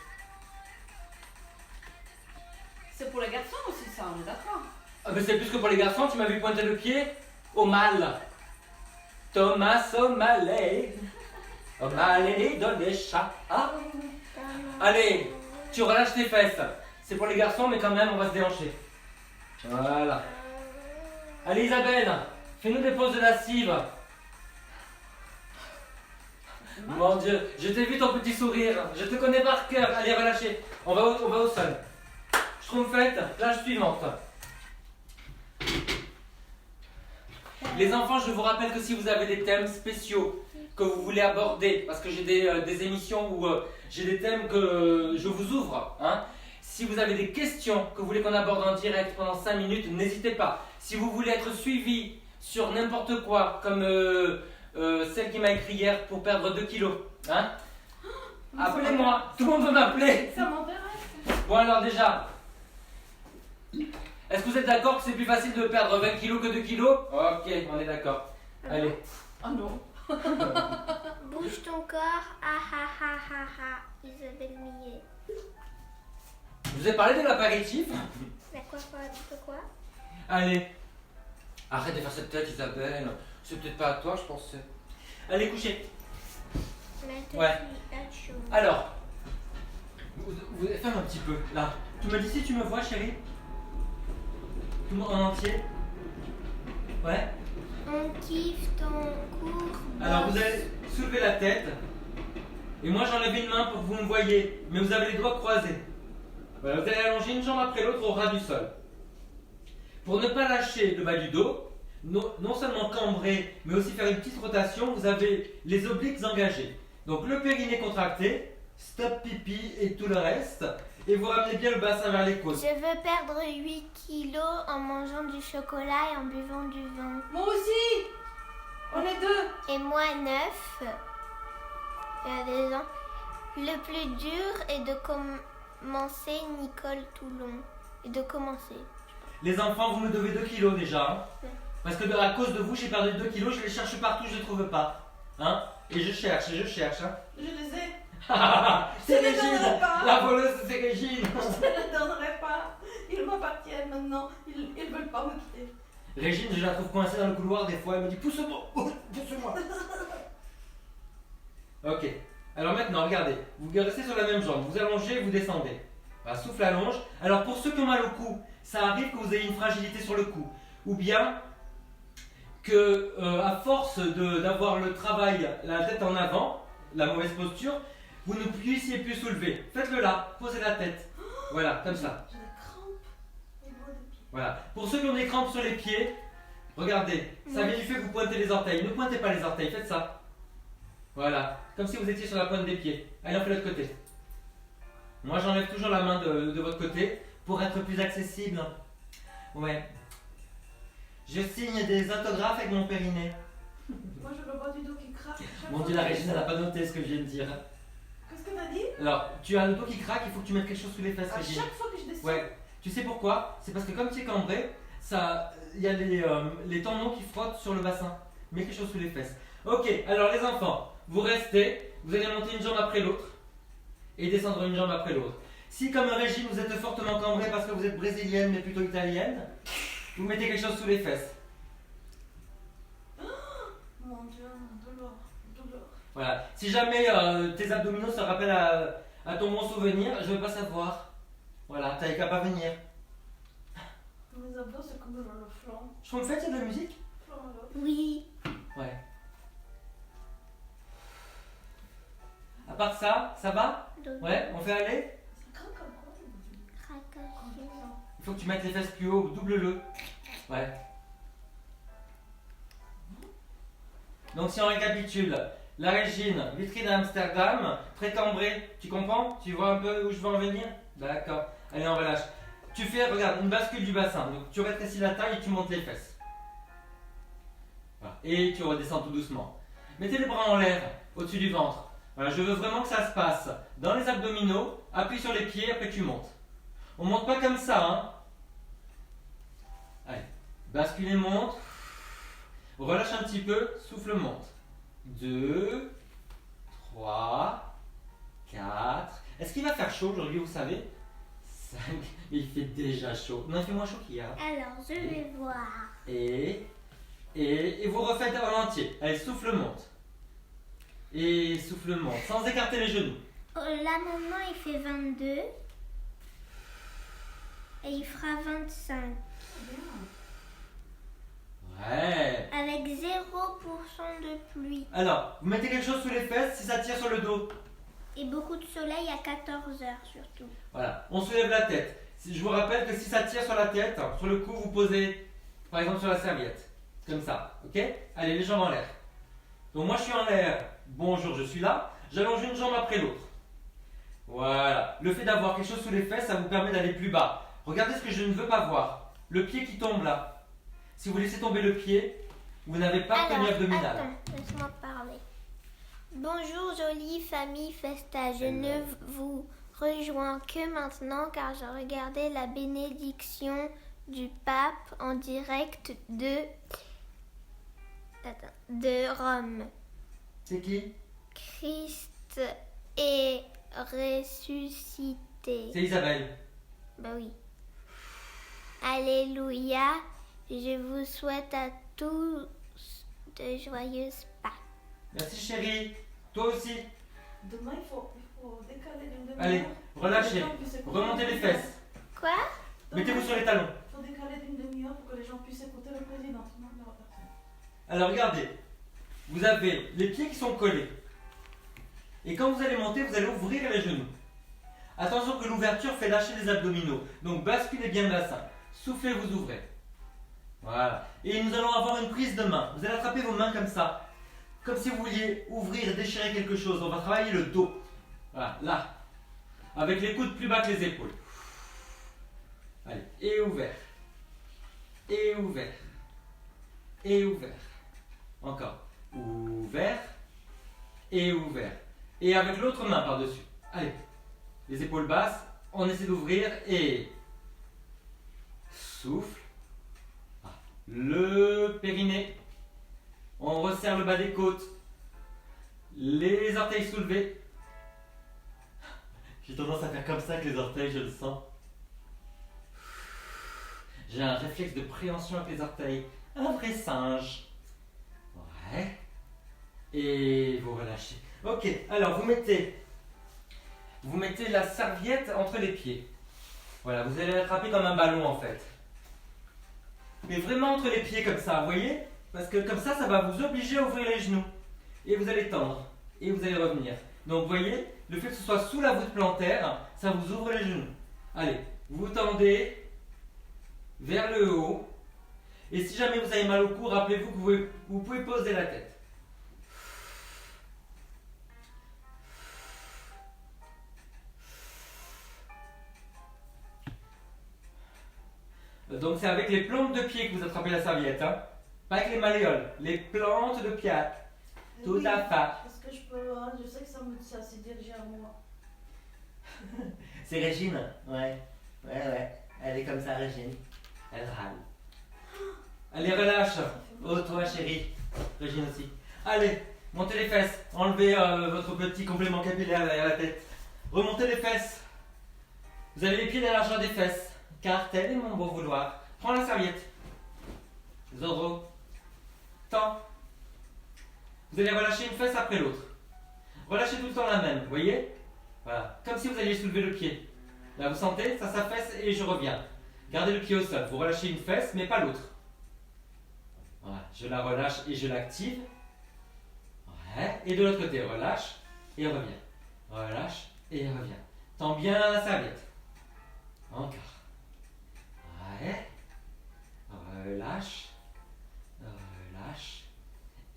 C'est pour les garçons aussi, ça, on est d'accord. Ah, mais c'est plus que pour les garçons. Tu m'as vu pointer le pied au mal. Thomas O'Malley. O'Malley dans les chats. Ah. Allez, tu relâches tes fesses. C'est pour les garçons, mais quand même, on va se déhancher. Voilà. Allez, Isabelle, fais-nous des pauses de lascive. Mon Dieu, je t'ai vu ton petit sourire. Je te connais par cœur. Allez, relâchez. On va au sol. Schtroumpfette, plage suivante. Les enfants, je vous rappelle que si vous avez des thèmes spéciaux que vous voulez aborder, parce que j'ai des émissions où j'ai des thèmes que je vous ouvre, hein. Si vous avez des questions que vous voulez qu'on aborde en direct pendant 5 minutes, n'hésitez pas. Si vous voulez être suivi sur n'importe quoi, comme celle qui m'a écrit hier pour perdre 2 kilos, hein, appelez-moi, tout le monde veut m'appeler. Ça m'intéresse. Bon alors déjà, est-ce que vous êtes d'accord que c'est plus facile de perdre 20 kilos que 2 kilos? Ok, on est d'accord. Allez. Ah non. Bouge ton corps. Ah ah ah ah ah. Isabelle Millet. Je vous ai parlé de l'apéritif. De quoi? Allez. Arrête de faire cette tête, Isabelle. C'est peut-être pas à toi, je pense. Allez, couchez. Ouais. Alors, vous ferme un petit peu, là. Tu me dis si tu me vois, chérie? Tout le monde en entier? Ouais. On kiffe ton cours. Alors, vous allez soulever la tête. Et moi, j'enlève une main pour que vous me voyez. Mais vous avez les doigts croisés. Voilà, vous allez allonger une jambe après l'autre au ras du sol. Pour ne pas lâcher le bas du dos, non seulement cambrer, mais aussi faire une petite rotation, vous avez les obliques engagés. Donc le périnée contracté, stop pipi et tout le reste. Et vous ramenez bien le bassin vers les côtes. Je veux perdre 8 kilos en mangeant du chocolat et en buvant du vin. Moi aussi. On est deux. Et moi 9. Il y a des gens. Le plus dur est de commencer Nicole Toulon. Et de commencer. Les enfants, vous me devez 2 kilos déjà. Hein, Ouais. parce que à cause de vous, j'ai perdu 2 kilos, je les cherche partout, je les trouve pas. Hein, et je cherche. Hein. Je les ai. C'est Je les Régine. donnerai pas. La voleuse, c'est Régine. Je ne les donnerai pas. Ils m'appartiennent maintenant. Ils ne veulent pas me quitter. Régine, je la trouve coincée dans le couloir des fois, elle me dit pousse-moi, pousse-moi. Ok, alors maintenant, regardez, vous restez sur la même jambe, vous allongez, vous descendez. Voilà, souffle allonge. Alors pour ceux qui ont mal au cou, ça arrive que vous ayez une fragilité sur le cou. Ou bien que à force d'avoir le travail, la tête en avant, la mauvaise posture, vous ne puissiez plus soulever. Faites-le là, posez la tête. Voilà, comme ça. J'ai des crampes au bout des pieds. Voilà. Pour ceux qui ont des crampes sur les pieds, regardez, ça vient du fait que vous pointez les orteils. Ne pointez pas les orteils, faites ça. Voilà, comme si vous étiez sur la pointe des pieds. Allez, on fait l'autre côté. Moi, j'enlève toujours la main de votre côté pour être plus accessible. Ouais. Je signe des autographes avec mon périnée. Moi, je le vois du dos qui craque. Chaque Mon fois Dieu, la que je Régine, elle n'a descends. pas noté ce que je viens de dire. Qu'est-ce que t'as dit? Alors, tu as le dos qui craque, il faut que tu mettes quelque chose sous les fesses, À Régine. chaque fois que je descends. Ouais. Tu sais pourquoi? C'est parce que comme tu es cambré, il y a les tendons qui frottent sur le bassin. Mets quelque chose sous les fesses. Ok, alors les enfants, vous restez, vous allez monter une jambe après l'autre et descendre une jambe après l'autre. Si comme Régine, vous êtes fortement cambré parce que vous êtes brésilienne mais plutôt italienne, vous mettez quelque chose sous les fesses. Mon Dieu, douleur. Voilà. Si jamais tes abdominaux se rappellent à ton bon souvenir, je ne veux pas savoir. Voilà, t'avais qu'à pas venir. Mes abdos, c'est comme le flanc. Je me fais de la musique? Flanc à l'autre. Oui. Ouais. À part ça, ça va? Ouais, on fait aller? Ça craque encore. Craquage. Il faut que tu mettes les fesses plus haut, double-le. Ouais. Donc si on récapitule, la Régine, vitrine à Amsterdam, très cambrée, tu comprends? Tu vois un peu où je veux en venir? D'accord. Allez, on relâche. Tu fais, regarde, une bascule du bassin. Donc tu rétrécis la taille et tu montes les fesses. Voilà. Et tu redescends tout doucement. Mettez les bras en l'air, au-dessus du ventre. Voilà, je veux vraiment que ça se passe dans les abdominaux. Appuie sur les pieds, après tu montes. On monte pas comme ça, hein. Allez, basculez, monte. Relâche un petit peu, souffle, monte. 2, 3, 4. Est-ce qu'il va faire chaud aujourd'hui, vous savez? 5. Il fait déjà chaud. Non, il fait moins chaud qu'hier. Alors, je vais voir. Et vous refaites en entier. Allez, souffle, monte. Et souffle, monte. Sans écarter les genoux. Oh, là, maintenant, il fait 22. Et il fera 25. Ouais. Avec 0% de pluie. Alors, vous mettez quelque chose sous les fesses si ça tire sur le dos. Et beaucoup de soleil à 14 heures surtout. Voilà, on soulève la tête. Je vous rappelle que si ça tire sur la tête, sur le cou, vous posez par exemple sur la serviette. Comme ça, ok? Allez, les jambes en l'air. Donc moi je suis en l'air, bonjour, je suis là. J'allonge une jambe après l'autre. Voilà. Le fait d'avoir quelque chose sous les fesses, ça vous permet d'aller plus bas. Regardez ce que je ne veux pas voir. Le pied qui tombe là. Si vous laissez tomber le pied, vous n'avez pas de tenue abdominale. Attends, laisse-moi parler. Bonjour jolie famille Festa, je ne vous rejoins que maintenant car j'ai regardé la bénédiction du pape en direct de Rome. C'est qui? Christ est ressuscité. C'est Isabelle. Bah oui. Alléluia. Je vous souhaite à tous de joyeuses Pâques. Merci chérie. Toi aussi. Demain, il faut décaler d'une demi-heure. Allez, relâchez. Pour que les gens puissent écouter Remontez le les président. fesses. Quoi? Mettez-vous sur les talons. Il faut décaler d'une demi-heure pour que les gens puissent écouter le président. Sinon, il n'y aura personne. Alors regardez, vous avez les pieds qui sont collés. Et quand vous allez monter, vous allez ouvrir les genoux. Attention que l'ouverture fait lâcher les abdominaux. Donc basculez bien le bassin. Soufflez, vous ouvrez. Voilà. Et nous allons avoir une prise de main. Vous allez attraper vos mains comme ça. Comme si vous vouliez ouvrir, déchirer quelque chose. On va travailler le dos. Voilà, là. Avec les coudes plus bas que les épaules. Allez, et ouvert. Et ouvert. Et ouvert. Encore. Ouvert. Et ouvert. Et avec l'autre main par-dessus. Allez, les épaules basses, on essaie d'ouvrir et souffle. Le périnée. On resserre le bas des côtes. Les orteils soulevés. J'ai tendance à faire comme ça avec les orteils, je le sens. J'ai un réflexe de préhension avec les orteils. Un vrai singe. Ouais. Et vous relâchez. Ok, alors vous mettez la serviette entre les pieds. Voilà, vous allez l'attraper comme un ballon en fait. Mais vraiment entre les pieds comme ça, vous voyez? Parce que comme ça va vous obliger à ouvrir les genoux. Et vous allez tendre. Et vous allez revenir. Donc vous voyez, le fait que ce soit sous la voûte plantaire, ça vous ouvre les genoux. Allez, vous tendez vers le haut. Et si jamais vous avez mal au cou, rappelez-vous que vous pouvez poser la tête. Donc c'est avec les plantes de pied que vous attrapez la serviette, hein? Pas avec les malléoles, les plantes de pied. Tout Oui, à fait. Est-ce que je peux. Je sais que ça s'est dirigé à moi. C'est Régine, ouais. Ouais. Elle est comme ça, Régine. Elle râle. Allez, relâche. Oh, toi, chérie. Régine aussi. Allez, montez les fesses. Enlevez votre petit complément capillaire derrière la tête. Remontez les fesses. Vous avez les pieds de la largeur des fesses. Car tel est mon beau vouloir. Prends la serviette. Zorro. Tends. Vous allez relâcher une fesse après l'autre. Relâchez tout le temps la même, vous voyez? Voilà, comme si vous alliez soulever le pied. Là, vous sentez, ça s'affaisse et je reviens. Gardez le pied au sol. Vous relâchez une fesse, mais pas l'autre. Voilà, je la relâche et je l'active. Ouais, et de l'autre côté, relâche et revient. Relâche et revient. Tends bien la serviette. Encore. Ouais. Relâche. Relâche.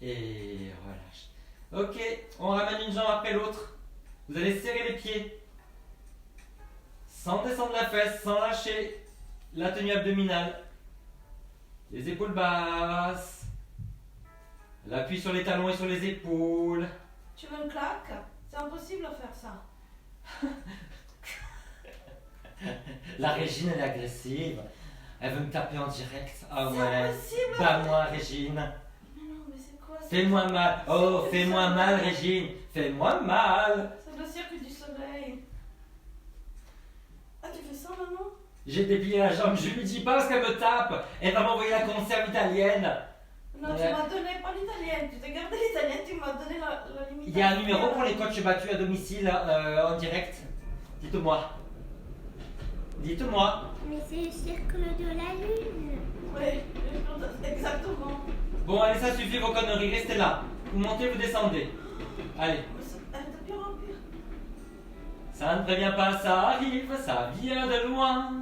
Et relâche. Ok, on ramène une jambe après l'autre. Vous allez serrer les pieds. Sans descendre la fesse, sans lâcher la tenue abdominale. Les épaules basses. L'appui sur les talons et sur les épaules. Tu veux une claque? C'est impossible de faire ça. La Régine, elle est agressive. Elle veut me taper en direct. Ah C'est ouais. impossible. Bats-moi, Régine. Mais non, mais c'est quoi ça? Fais-moi mal. Oh, fais-moi mal, Régine. Fais-moi mal. C'est le cirque du soleil. Ah, tu fais ça maintenant? J'ai déplié la jambe. Je lui dis pas parce qu'elle me tape. Elle va m'envoyer la conserve italienne. Non, Ouais. tu m'as donné pas l'italienne. Tu t'es gardé l'italienne, tu m'as donné la limite. Il y a un numéro pour les coachs battus à domicile en direct. Dites-moi. Dites-moi. Mais c'est le cercle de la lune. Oui, exactement. Bon, allez, ça suffit vos conneries. Restez là. Vous montez, vous descendez. Allez. Mais elle est de pire en pire. Ça ne prévient pas, ça arrive, ça vient de loin.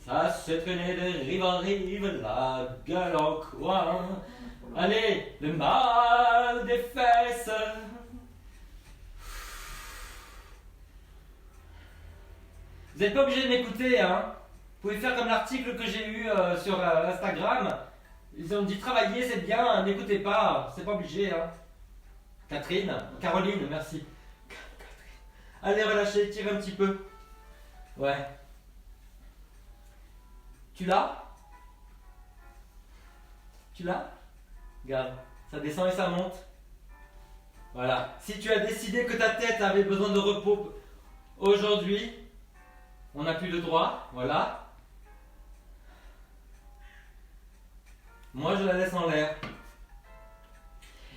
Ça se traînait de rive en rive, la gueule en coin. Allez, le mal des fesses. Vous n'êtes pas obligé de m'écouter, hein. Vous pouvez faire comme l'article que j'ai eu sur Instagram. Ils ont dit travailler, c'est bien, n'écoutez pas, c'est pas obligé, hein. Caroline, merci. Allez, relâchez, tirez un petit peu. Ouais. Tu l'as? Tu l'as? Regarde, ça descend et ça monte. Voilà. Si tu as décidé que ta tête avait besoin de repos aujourd'hui, on n'a plus le droit. Voilà. Moi, je la laisse en l'air.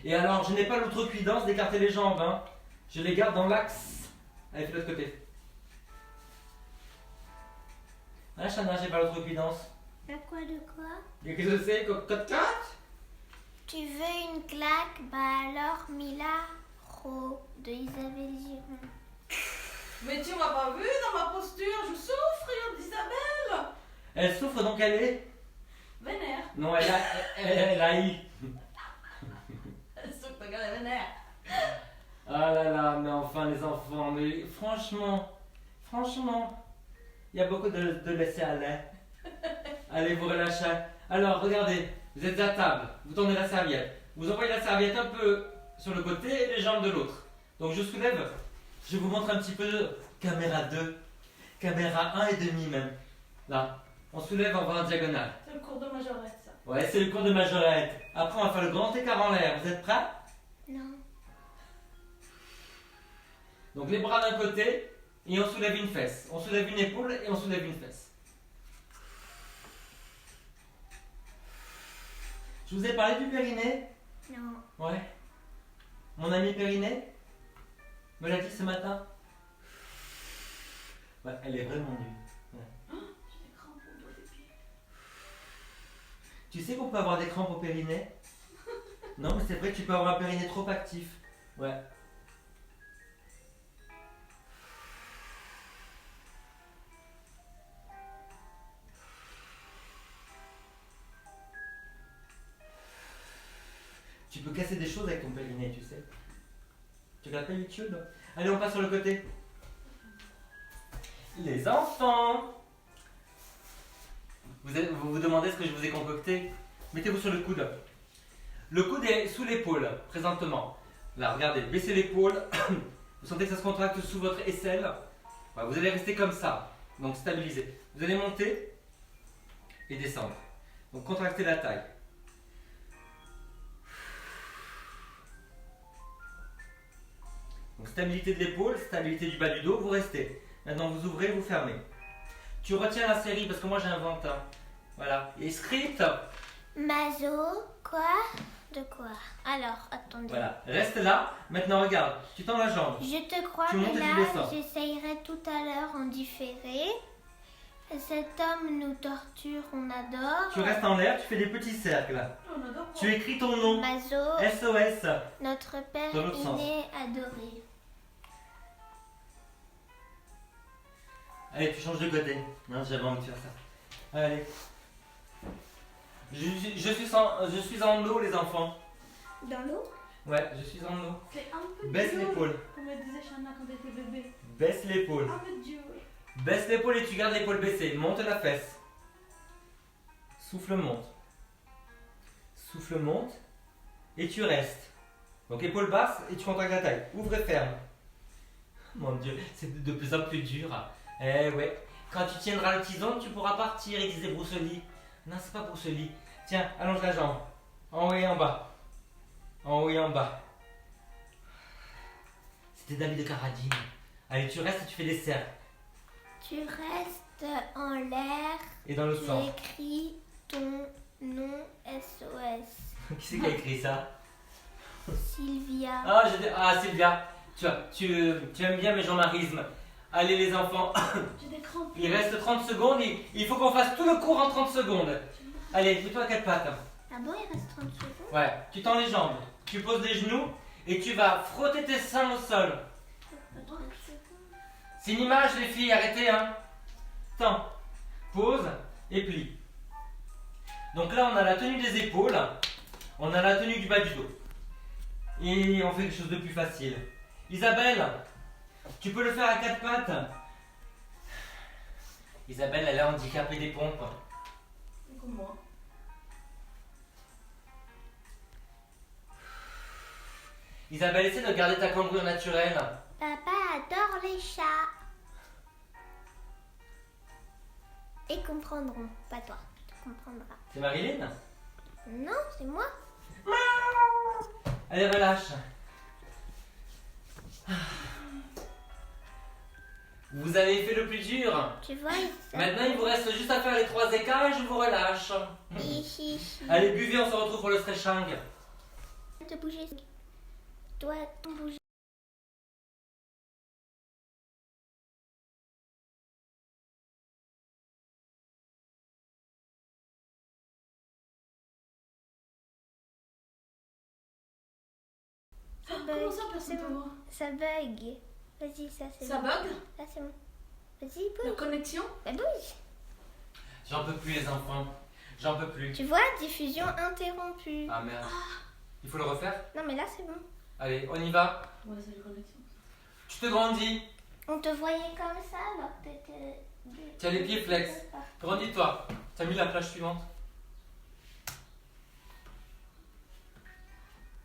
Et alors, je n'ai pas l'outrecuidance d'écarter les jambes, hein. Je les garde dans l'axe. Allez, fais de l'autre côté. Hein, Chana, j'ai pas l'outrecuidance. À quoi de quoi? Et qu'est-ce que c'est, cocotte? Tu veux une claque? Bah alors, Milagro de Isabelle Giron. Mais tu m'as pas vu dans ma posture, je souffre, Isabelle. Elle souffre donc elle est? Vénère. Non, elle a I. Elle souffre, regarde, elle est vénère. Ah là là, mais enfin les enfants, mais franchement, il y a beaucoup de laisser aller. Allez, vous relâchez. Alors, regardez, vous êtes à table, vous tournez la serviette. Vous envoyez la serviette un peu sur le côté et les jambes de l'autre. Donc je soulève, je vous montre un petit peu caméra 2, caméra 1 et demi même. Là, on soulève en diagonale. C'est le cours de majorette, ça. Ouais, c'est le cours de majorette. Après, on va faire le grand écart en l'air. Vous êtes prêts? Non. Donc les bras d'un côté et on soulève une fesse. On soulève une épaule et on soulève une fesse. Je vous ai parlé du périnée? Non. Ouais. Mon ami périnée me l'a dit ce matin. Ouais, elle est vraiment nulle. Ouais. J'ai des crampes au dos des pieds. Tu sais qu'on peut avoir des crampes au périnée? Non, mais c'est vrai que tu peux avoir un périnée trop actif. Ouais. Tu peux casser des choses avec ton périnée, tu sais. Tu regardes pas YouTube? Allez, on passe sur le côté. Les enfants! Vous vous demandez ce que je vous ai concocté? Mettez-vous sur le coude. Le coude est sous l'épaule, présentement. Là, regardez, baissez l'épaule. Vous sentez que ça se contracte sous votre aisselle. Voilà, vous allez rester comme ça. Donc, stabilisé. Vous allez monter et descendre. Donc, contractez la taille. Donc, stabilité de l'épaule, stabilité du bas du dos, vous restez. Maintenant, vous ouvrez, vous fermez. Tu retiens la série parce que moi j'invente. Hein. Voilà. Et script. Mazo, quoi? De quoi? Alors, attendez. Voilà. Reste là. Maintenant, regarde. Tu tends la jambe. Je te crois, Tu montes mais et tu là, descends. j'essayerai tout à l'heure en différé. Cet homme nous torture, on adore. Tu restes en l'air, tu fais des petits cercles. On adore pas. Tu écris ton nom. Mazo, SOS. notre père Dans l'autre sens. inné adoré. Allez, tu changes de côté. Non, j'avais envie de faire ça. Allez. Je suis en eau, les enfants. Dans l'eau? Ouais, je suis en eau. C'est un peu Baisse dur. l'épaule. Comme me disait Shana quand elle était bébé. Baisse l'épaule. Un peu dur. Baisse l'épaule et tu gardes l'épaule baissée. Monte la fesse. Souffle, monte. Souffle, monte. Et tu restes. Donc épaule basse et tu contractes la taille. Ouvre et ferme. Mon Dieu, c'est de plus en plus dur. Eh ouais. Quand tu tiendras le tison, tu pourras partir, il disait Bruce Lee. Non, c'est pas Bruce Lee. Tiens, allonge la jambe. En haut et en bas. En haut et en bas. C'était David de Carradine. Allez, tu restes et tu fais des cercles. Tu restes en l'air. Et dans l'autre sens. J'écris ton nom SOS. Qui c'est qui a écrit ça? Sylvia. Ah, Sylvia, tu aimes bien mes jean-marismes. Allez les enfants, J'ai des crampes. il reste 30 secondes, il faut qu'on fasse tout le cours en 30 secondes. Allez, mets-toi à quatre pattes. Ah bon, il reste 30 secondes? Ouais, tu tends les jambes, tu poses les genoux et tu vas frotter tes seins au sol. 30 secondes. C'est une image les filles, arrêtez hein. Tends, pose et plie. Donc là on a la tenue des épaules, on a la tenue du bas du dos. Et on fait quelque chose de plus facile. Isabelle, tu peux le faire à quatre pattes. Isabelle, elle est handicapée des pompes. Comme moi. Isabelle, essaie de garder ta cambrure naturelle. Papa adore les chats. Ils comprendront, pas toi. Tu comprendras. C'est Marilyn? Non, c'est moi. Allez, relâche. Vous avez fait le plus dur. Tu vois, Maintenant, il vous reste juste à faire les 3 écarts et je vous relâche. Ici. Allez, buvez, on se retrouve pour le stretching. Te bouger. Toi, ton bouger. Comment ça, personne peut voir? Ça bug. Vas-y, ça c'est Ça bon. bug? Là c'est bon. Vas-y, La bouge. connexion? Bah, bouge. J'en peux plus, les enfants. J'en peux plus. Tu vois, diffusion interrompue. Ah merde. Il faut le refaire? Non, mais là c'est bon. Allez, on y va. Ouais, c'est la connexion. Tu te grandis. On te voyait comme ça alors que t'étais. Tu as les pieds flex. Grandis-toi. Tu as mis la plage suivante.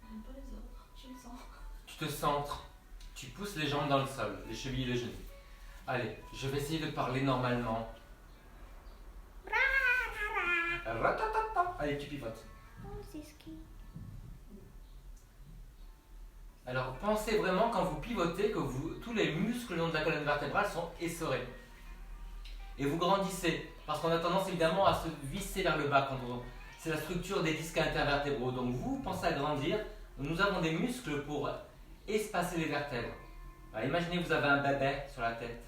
J'aime pas les autres, je le sens. Tu te centres. Tu pousses les jambes dans le sol, les chevilles et les genoux. Allez, je vais essayer de parler normalement. Ratatata. Allez, tu pivotes. Oh, c'est ce qui... Alors pensez vraiment quand vous pivotez que tous les muscles le long de la colonne vertébrale sont essorés. Et vous grandissez, parce qu'on a tendance évidemment à se visser vers le bas quand c'est la structure des disques intervertébraux. Donc vous pensez à grandir, nous avons des muscles pour espacer les vertèbres. Alors, imaginez que vous avez un bébé sur la tête.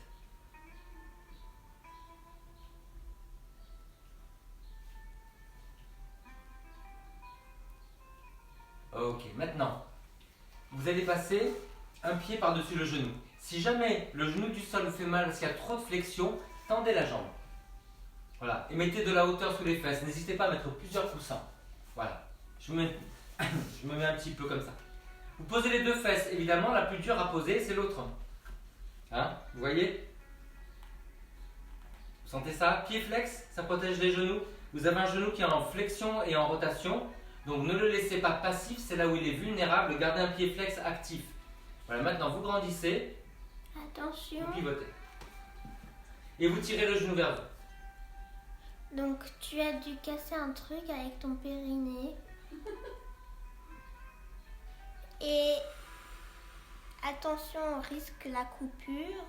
Ok, maintenant, vous allez passer un pied par-dessus le genou. Si jamais le genou du sol vous fait mal parce qu'il y a trop de flexion, tendez la jambe. Voilà, et mettez de la hauteur sous les fesses. N'hésitez pas à mettre plusieurs coussins. Voilà, je me mets un petit peu comme ça. Vous posez les deux fesses. Évidemment, la plus dure à poser, c'est l'autre. Hein, vous voyez? Vous sentez ça? Pied flex, ça protège les genoux. Vous avez un genou qui est en flexion et en rotation. Donc ne le laissez pas passif, c'est là où il est vulnérable. Gardez un pied flex actif. Voilà, maintenant vous grandissez. Attention. Vous pivotez. Et vous tirez le genou vers vous. Donc tu as dû casser un truc avec ton périnée. Et attention, on risque la coupure.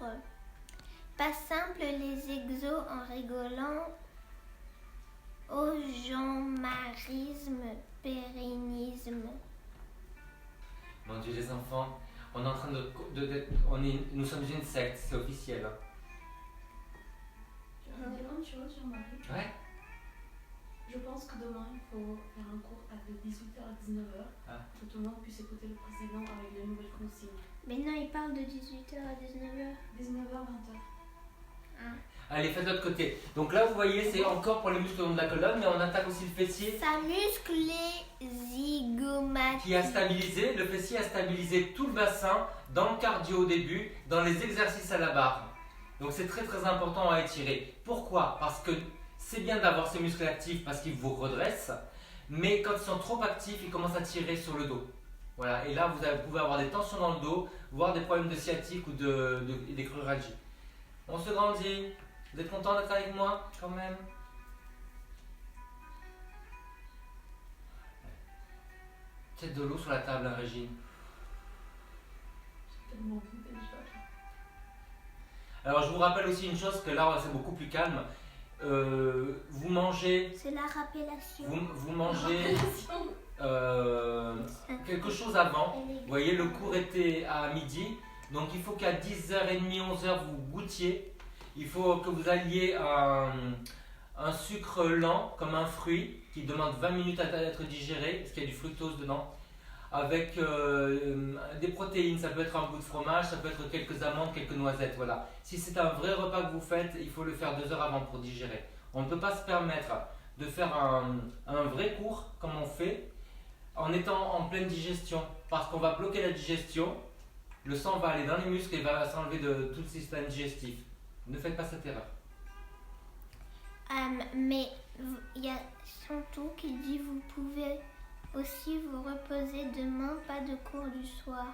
Pas simple les exos en rigolant. Au jean-marisme, périnisme. Mon Dieu les enfants, on est en train nous sommes une secte, c'est officiel. Hein. Je vais dire une chose, Jean-Marie. Ouais. Je pense que demain, il faut faire un cours de 18h à 19h pour que tout le monde puisse écouter le président avec les nouvelles consignes. Mais non, il parle de 18h à 19h. 19h, 20h. Allez, faites de l'autre côté. Donc là, vous voyez, c'est encore pour les muscles le long de la colonne, mais on attaque aussi le fessier. Ça muscle les zygomatiques. Qui a stabilisé, le fessier a stabilisé tout le bassin dans le cardio au début, dans les exercices à la barre. Donc c'est très très important à étirer. Pourquoi? Parce que c'est bien d'avoir ces muscles actifs parce qu'ils vous redressent, mais quand ils sont trop actifs, ils commencent à tirer sur le dos. Voilà, et là vous pouvez avoir des tensions dans le dos, voire des problèmes de sciatique ou des cruralgies. On se grandit. Vous êtes content d'être avec moi quand même? Peut-être de l'eau sur la table, hein, Régine. J'ai tellement vu déjà. Alors je vous rappelle aussi une chose, que là c'est beaucoup plus calme. Vous mangez, C'est la rappellation. vous mangez quelque chose avant. Vous voyez, le cours était à midi, donc il faut qu'à 10h30, 11h vous goûtiez. Il faut que vous alliez un sucre lent, comme un fruit, qui demande 20 minutes à être digéré, parce qu'il y a du fructose dedans, avec des protéines. Ça peut être un bout de fromage, ça peut être quelques amandes, quelques noisettes, voilà. Si c'est un vrai repas que vous faites, il faut le faire 2 heures avant pour digérer. On ne peut pas se permettre de faire un vrai cours, comme on fait, en étant en pleine digestion, parce qu'on va bloquer la digestion, le sang va aller dans les muscles et va s'enlever de tout le système digestif. Ne faites pas cette erreur. Mais il y a Chantou qui dit vous pouvez aussi vous reposer demain, pas de cours du soir.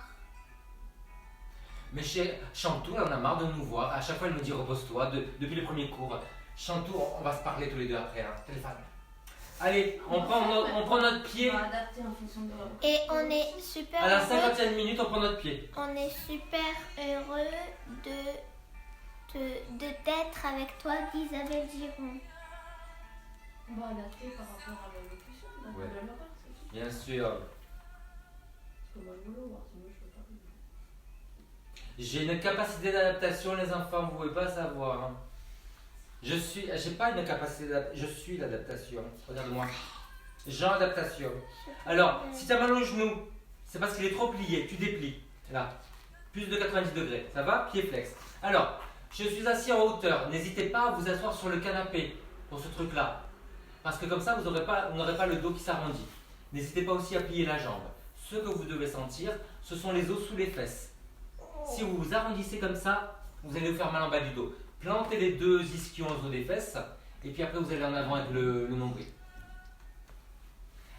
Mais chez Chantou, elle en a marre de nous voir. À chaque fois, elle nous dit repose-toi depuis le premier cours. Chantou, on va se parler tous les deux après. Hein. Téléphone. Allez, on prend notre pied. On va adapter en fonction de la... Et on est super À la heureux. 50e minute, on prend notre pied. On est super heureux d'être avec toi, d'Isabelle Giron. On va adapter par rapport à l'allocution, Ouais. de l'horaire, c'est tout. Bien sûr. Parce que moi, je veux le voir, sinon je peux pas. J'ai une capacité d'adaptation, les enfants, vous ne pouvez pas savoir. Hein. J'ai pas une capacité d'adaptation, je suis l'adaptation. Regarde-moi. Jean adaptation. Alors, si tu as mal au genou, c'est parce qu'il est trop plié, tu déplies. Là, plus de 90 degrés. Ça va? Pied flex. Alors, je suis assis en hauteur. N'hésitez pas à vous asseoir sur le canapé pour ce truc-là. Parce que comme ça, vous n'aurez pas le dos qui s'arrondit. N'hésitez pas aussi à plier la jambe. Ce que vous devez sentir, ce sont les os sous les fesses. Si vous vous arrondissez comme ça, vous allez vous faire mal en bas du dos. Plantez les deux ischions aux os des fesses, et puis après vous allez en avant avec le nombril.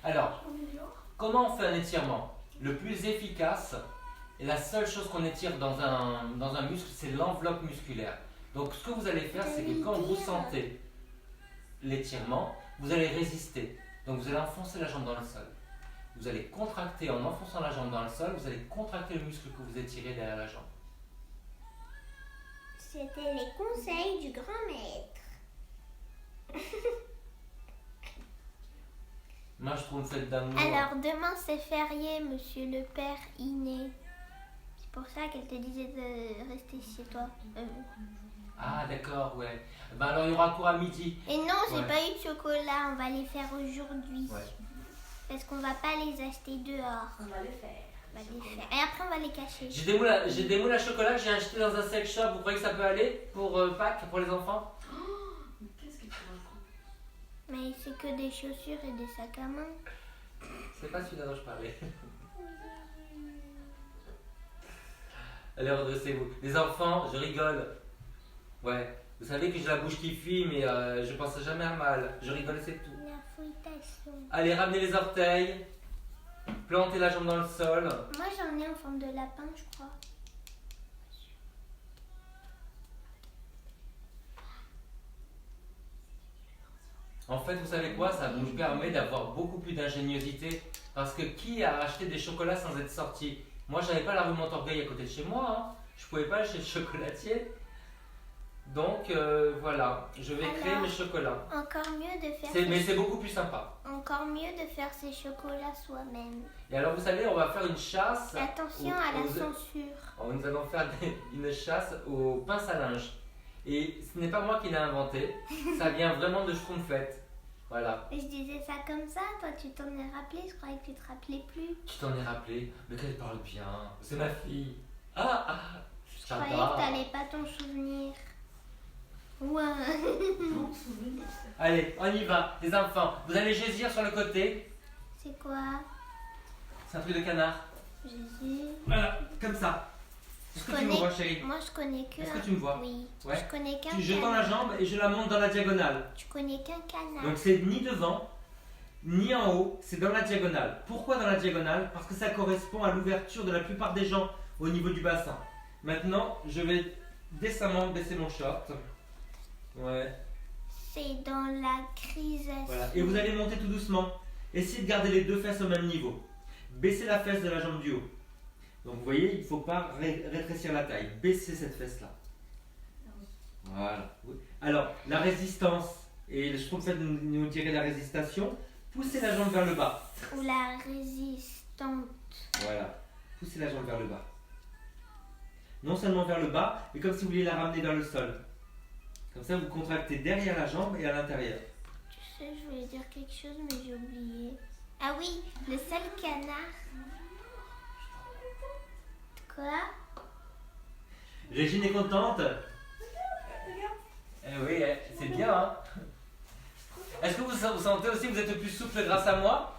Alors, comment on fait un étirement? Le plus efficace, Et la seule chose qu'on étire dans un muscle, c'est l'enveloppe musculaire. Donc ce que vous allez faire, c'est que quand vous sentez l'étirement, vous allez résister. Donc vous allez enfoncer la jambe dans le sol. Vous allez contracter en enfonçant la jambe dans le sol, vous allez contracter le muscle que vous étirez derrière la jambe. C'était les conseils du grand maître. Moi je trouve une fête d'amour. Alors demain c'est férié, monsieur le père Iné. C'est pour ça qu'elle te disait de rester chez toi. Ah d'accord, ouais. Ben alors il y aura cours à midi. Et non, j'ai Ouais. pas eu de chocolat, on va les faire aujourd'hui. Ouais. Parce qu'on va pas les acheter dehors. On va le faire. On va les faire. Et après on va les cacher. J'ai des moules à chocolat que j'ai acheté dans un sex shop. Vous croyez que ça peut aller pour Pâques, pour les enfants? Mais qu'est-ce que tu racontes? Mais c'est que des chaussures et des sacs à main. C'est pas celui-là dont je parlais. Allez, redressez-vous. Les enfants, je rigole. Ouais. Vous savez que j'ai la bouche qui fuit, mais je pense jamais à mal. Je rigole, c'est tout. La fouettation. Allez, ramenez les orteils. Plantez la jambe dans le sol. Moi j'en ai en forme de lapin, je crois. En fait, vous savez quoi? Ça nous permet d'avoir beaucoup plus d'ingéniosité. Parce que qui a acheté des chocolats sans être sorti? Moi, j'avais pas la rue Montorgueil à côté de chez moi. Hein. Je pouvais pas aller chez le chocolatier. Donc voilà, je vais créer Alors, mes chocolats. Encore mieux de faire Mais c'est beaucoup plus sympa. encore mieux de faire ses chocolats soi-même. Et alors, vous savez, on va faire une chasse. Attention à la censure. Nous allons faire une chasse aux pinces à linge. Et ce n'est pas moi qui l'ai inventé, ça vient vraiment de Schtroumpfette. Voilà. Et je disais ça comme ça, toi tu t'en es rappelé, je croyais que tu te rappelais plus. Tu t'en es rappelé, mais qu'elle parle bien. C'est ma fille. Ah, Je croyais que j'adore. t'allais pas t'en souvenir. Ouais. Mon souvenir. Allez, on y va, les enfants. Vous allez gésir sur le côté. C'est quoi? C'est un truc de canard. Jésus. Voilà, comme ça. Est-ce que tu me connais- vois, chérie? Moi je connais que. Est-ce que tu me vois? Oui. Ouais. Je connais qu'un Je tends la canard. jambe et je la monte dans la diagonale. Tu connais qu'un canard. Donc c'est ni devant, ni en haut, c'est dans la diagonale. Pourquoi dans la diagonale? Parce que ça correspond à l'ouverture de la plupart des gens au niveau du bassin. Maintenant, je vais décemment baisser mon short. Ouais, C'est dans la crise. voilà. Et vous allez monter tout doucement. Essayez de garder les deux fesses au même niveau. Baissez la fesse de la jambe du haut. Donc vous voyez, il ne faut pas rétrécir la taille. Baissez cette fesse-là. Voilà. Oui. Alors, la résistance, et je trouve que ça nous dirait la résistation, poussez la jambe vers le bas. Ou la résistante. Voilà. Poussez la jambe vers le bas. Non seulement vers le bas, mais comme si vous vouliez la ramener vers le sol. Comme ça, vous contractez derrière la jambe et à l'intérieur. Tu sais, je voulais dire quelque chose, mais j'ai oublié. Ah oui, le seul canard. Quoi? Régine est contente? Eh oui, c'est bien, hein? Est-ce que vous sentez aussi que vous êtes plus souple grâce à moi?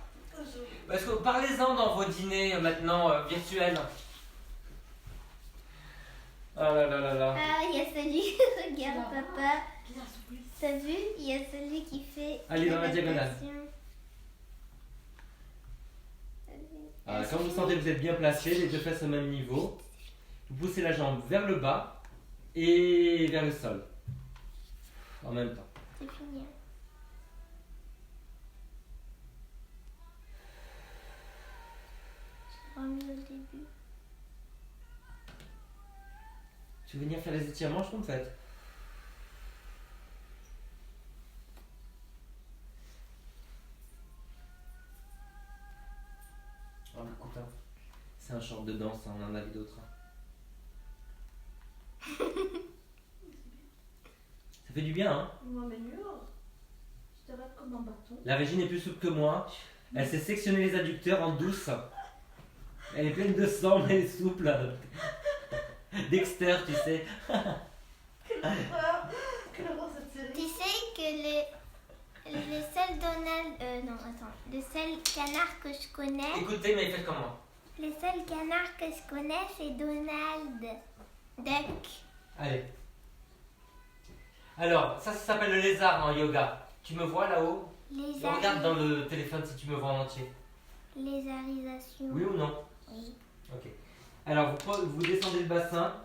Est-ce que parlez-en dans vos dîners maintenant virtuels? Oh là là là là. Ah, il y a celui, regarde papa. T'as vu? Il y a celui qui fait. Allez, dans la diagonale. l'adaptation. Quand vous sentez que vous êtes bien placé, les deux fesses au même niveau, vous poussez la jambe vers le bas et vers le sol. En même temps. C'est fini. C'est remis au début. Tu veux venir faire les étirements, je trouve, en fait. Oh, écoute, hein. C'est un short de danse, hein, on en a vu d'autres. Hein. Ça fait du bien, hein. Moi, mais mieux. Je te rate comme un bâton. La Régine est plus souple que moi. Elle s'est sectionné les adducteurs en douce. Elle est pleine de sang, mais elle est souple. Dexter, tu sais. Quelle horreur! Quelle horreur cette série! Tu sais que le seul Donald. Non, attends. Le seul canard que je connais. Écoutez, mais faites comme moi. Le seul canard que je connais, c'est Donald Duck. Allez. Alors, ça s'appelle le lézard en yoga. Tu me vois là-haut? Regarde dans le téléphone si tu me vois en entier. Lésarisation. Oui ou non? Oui. Ok. Alors, vous descendez le bassin,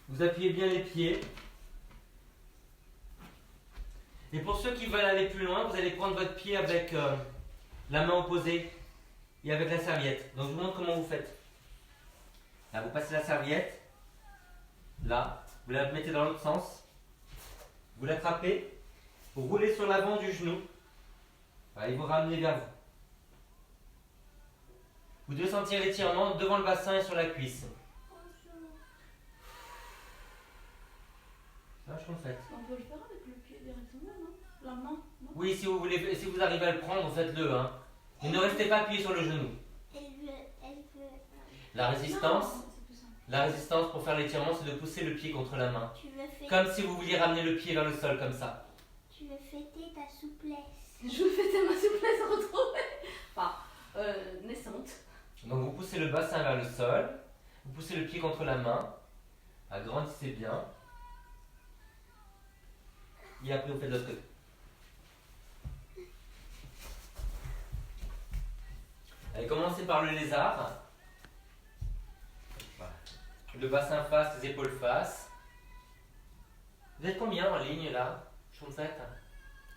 vous appuyez bien les pieds. Et pour ceux qui veulent aller plus loin, vous allez prendre votre pied avec la main opposée et avec la serviette. Donc, je vous montre comment vous faites. Là, vous passez la serviette. Là, vous la mettez dans l'autre sens. Vous l'attrapez. Vous roulez sur l'avant du genou. Voilà, et vous ramenez vers vous. Vous devez sentir l'étirement devant le bassin et sur la cuisse. Ça marche comme vous faites. On peut le faire avec le pied directement, non? La main, non? Oui, si vous voulez, si vous arrivez à le prendre, faites-le. Hein. Mais ne restez pas appuyé sur le genou. Elle veut. La résistance, Non, c'est plus simple. la résistance pour faire l'étirement, c'est de pousser le pied contre la main. Tu veux fêter, Comme si vous vouliez ramener le pied vers le sol, comme ça. tu veux fêter ta souplesse. Je veux fêter ma souplesse retrouvée. Enfin, naissante. Donc vous poussez le bassin vers le sol, vous poussez le pied contre la main, agrandissez bien. Et après vous faites de l'autre côté. Allez, commencez par le lézard. Voilà. Le bassin face, les épaules face. Vous êtes combien en ligne là? Je vous faites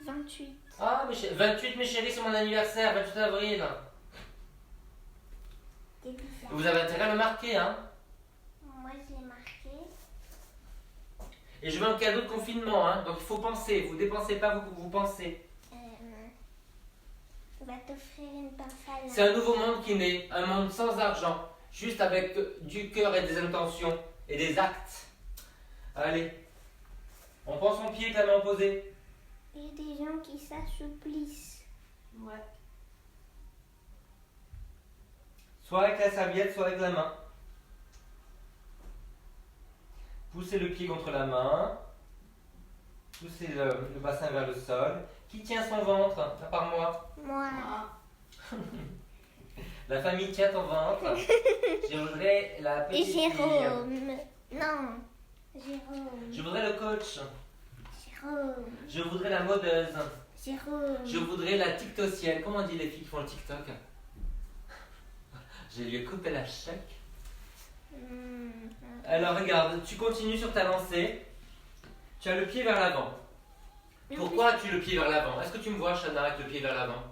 28. Ah, 28 mes chéris, c'est mon anniversaire, 28 avril. T'es bizarre. Vous avez intérêt à le marquer, hein? Moi, je l'ai marqué. Et je veux un cadeau de confinement, hein? Donc il faut penser, vous dépensez pas, vous pensez. On va t'offrir une pince à linge. C'est un nouveau monde qui naît, un monde sans argent, juste avec du cœur et des intentions et des actes. Allez, on prend son pied avec la main opposée. Il y a des gens qui s'assouplissent. Ouais. Soit avec la serviette, soit avec la main. Poussez le pied contre la main. Poussez le bassin vers le sol. Qui tient son ventre, à part moi? Moi. Ah. La famille tient ton ventre. Je voudrais la Et petite fille. Jérôme. Non. Jérôme. Je voudrais le coach. Jérôme. Je voudrais la modeuse. Jérôme. Je voudrais la tiktocienne. Comment on dit les filles qui font le TikTok? Je lui ai coupé la chèque. Alors regarde, tu continues sur ta lancée. Tu as le pied vers l'avant. Pourquoi as-tu le pied vers l'avant? Est-ce que tu me vois, Shana, avec le pied vers l'avant?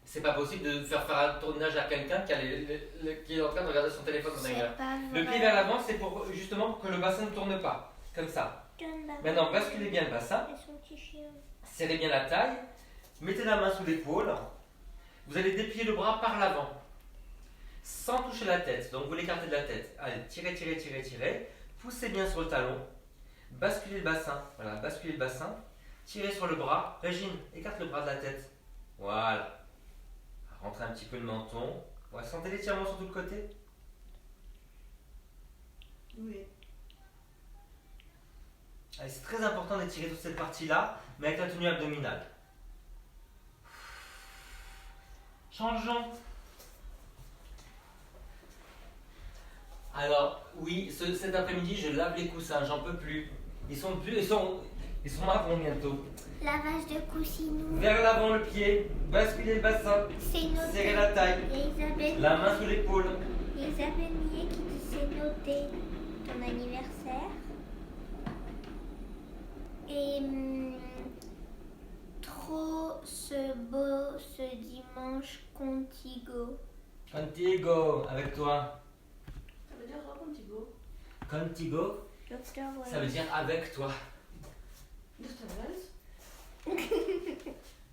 C'est pas possible de faire un tournage à quelqu'un qui est en train de regarder son téléphone. C'est pas vrai. Le pied vers l'avant, c'est pour justement que le bassin ne tourne pas. Comme ça. Maintenant, basculez bien le bassin. Elles sont petits chiens. Serrez bien la taille. Mettez la main sous l'épaule. Vous allez déplier le bras par l'avant. Sans toucher la tête. Donc vous l'écartez de la tête. Allez, tirez, tirez, tirez, tirez. Poussez bien sur le talon. Basculez le bassin. Voilà, basculez le bassin. Tirez sur le bras. Régine, écarte le bras de la tête. Voilà. Rentrez un petit peu le menton. Ouais, sentez l'étirement sur tout le côté. Oui. Allez, c'est très important d'étirer toute cette partie-là, mais avec la tenue abdominale. Changeons. Alors, oui, cet après-midi, je lave les coussins, j'en peux plus. Ils sont marrons bientôt. Lavage de coussinou. Vers l'avant le pied, basculez le bassin, C'est noté. serrez la taille, Il y a Isabelle, la main sous l'épaule. il y a Isabelle Millet qui dit c'est noté ton anniversaire. Et trop beau ce dimanche contigo. Contigo, avec toi. Ça veut dire quoi, contigo? Contigo, Docteur ça veut dire avec toi. Docteur Wells?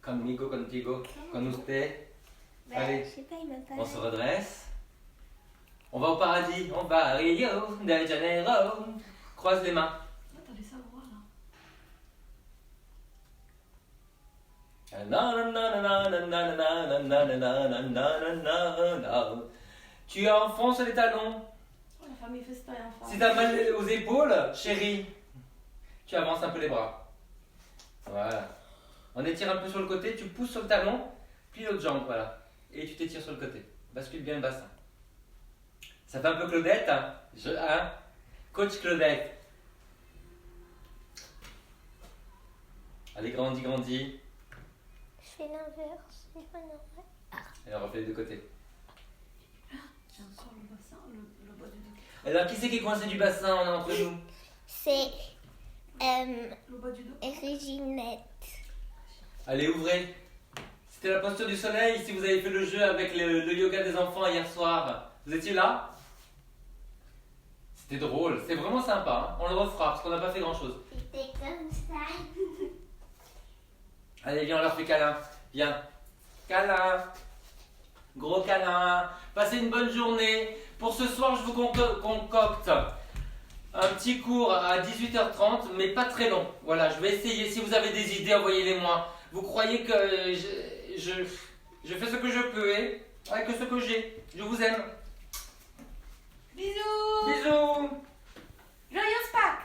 Conmigo, contigo, con usted. Bah, Allez. je sais pas, il m'a pas. On se redresse. On va au paradis. On va à Rio de Janeiro. Croise les mains. Ah, t'as les savoir là. Tu enfonces les talons. Oh, la famille Festa est enfant. Si t'as mal aux épaules, chérie, tu avances un peu les bras. Voilà. On étire un peu sur le côté, tu pousses sur le talon, puis l'autre jambe, voilà. Et tu t'étires sur le côté. Bascule bien le bassin. Ça fait un peu Claudette, hein? Coach Claudette. Allez, grandis, grandis. Je fais l'inverse. Je fais l'inverse. Et on refait les deux côtés. Tiens, sur le bassin, le bas du dos. Alors, qui c'est qui est coincé du bassin? On est entre nous. C'est Le bas du dos. Réginette. Allez, ouvrez. C'était la posture du soleil si vous avez fait le jeu avec le yoga des enfants hier soir. Vous étiez là? C'était drôle, c'est vraiment sympa. Hein. On le refera parce qu'on n'a pas fait grand chose. C'était comme ça. Allez, viens, on leur fait câlin. Viens. Câlin. Gros câlin. Passez une bonne journée. Pour ce soir, je vous concocte un petit cours à 18h30, mais pas très long. Voilà, je vais essayer. Si vous avez des idées, envoyez-les-moi. Vous croyez que je fais ce que je peux, avec ce que j'ai. Je vous aime. Bisous. Bisous. Joyeuse Pâques.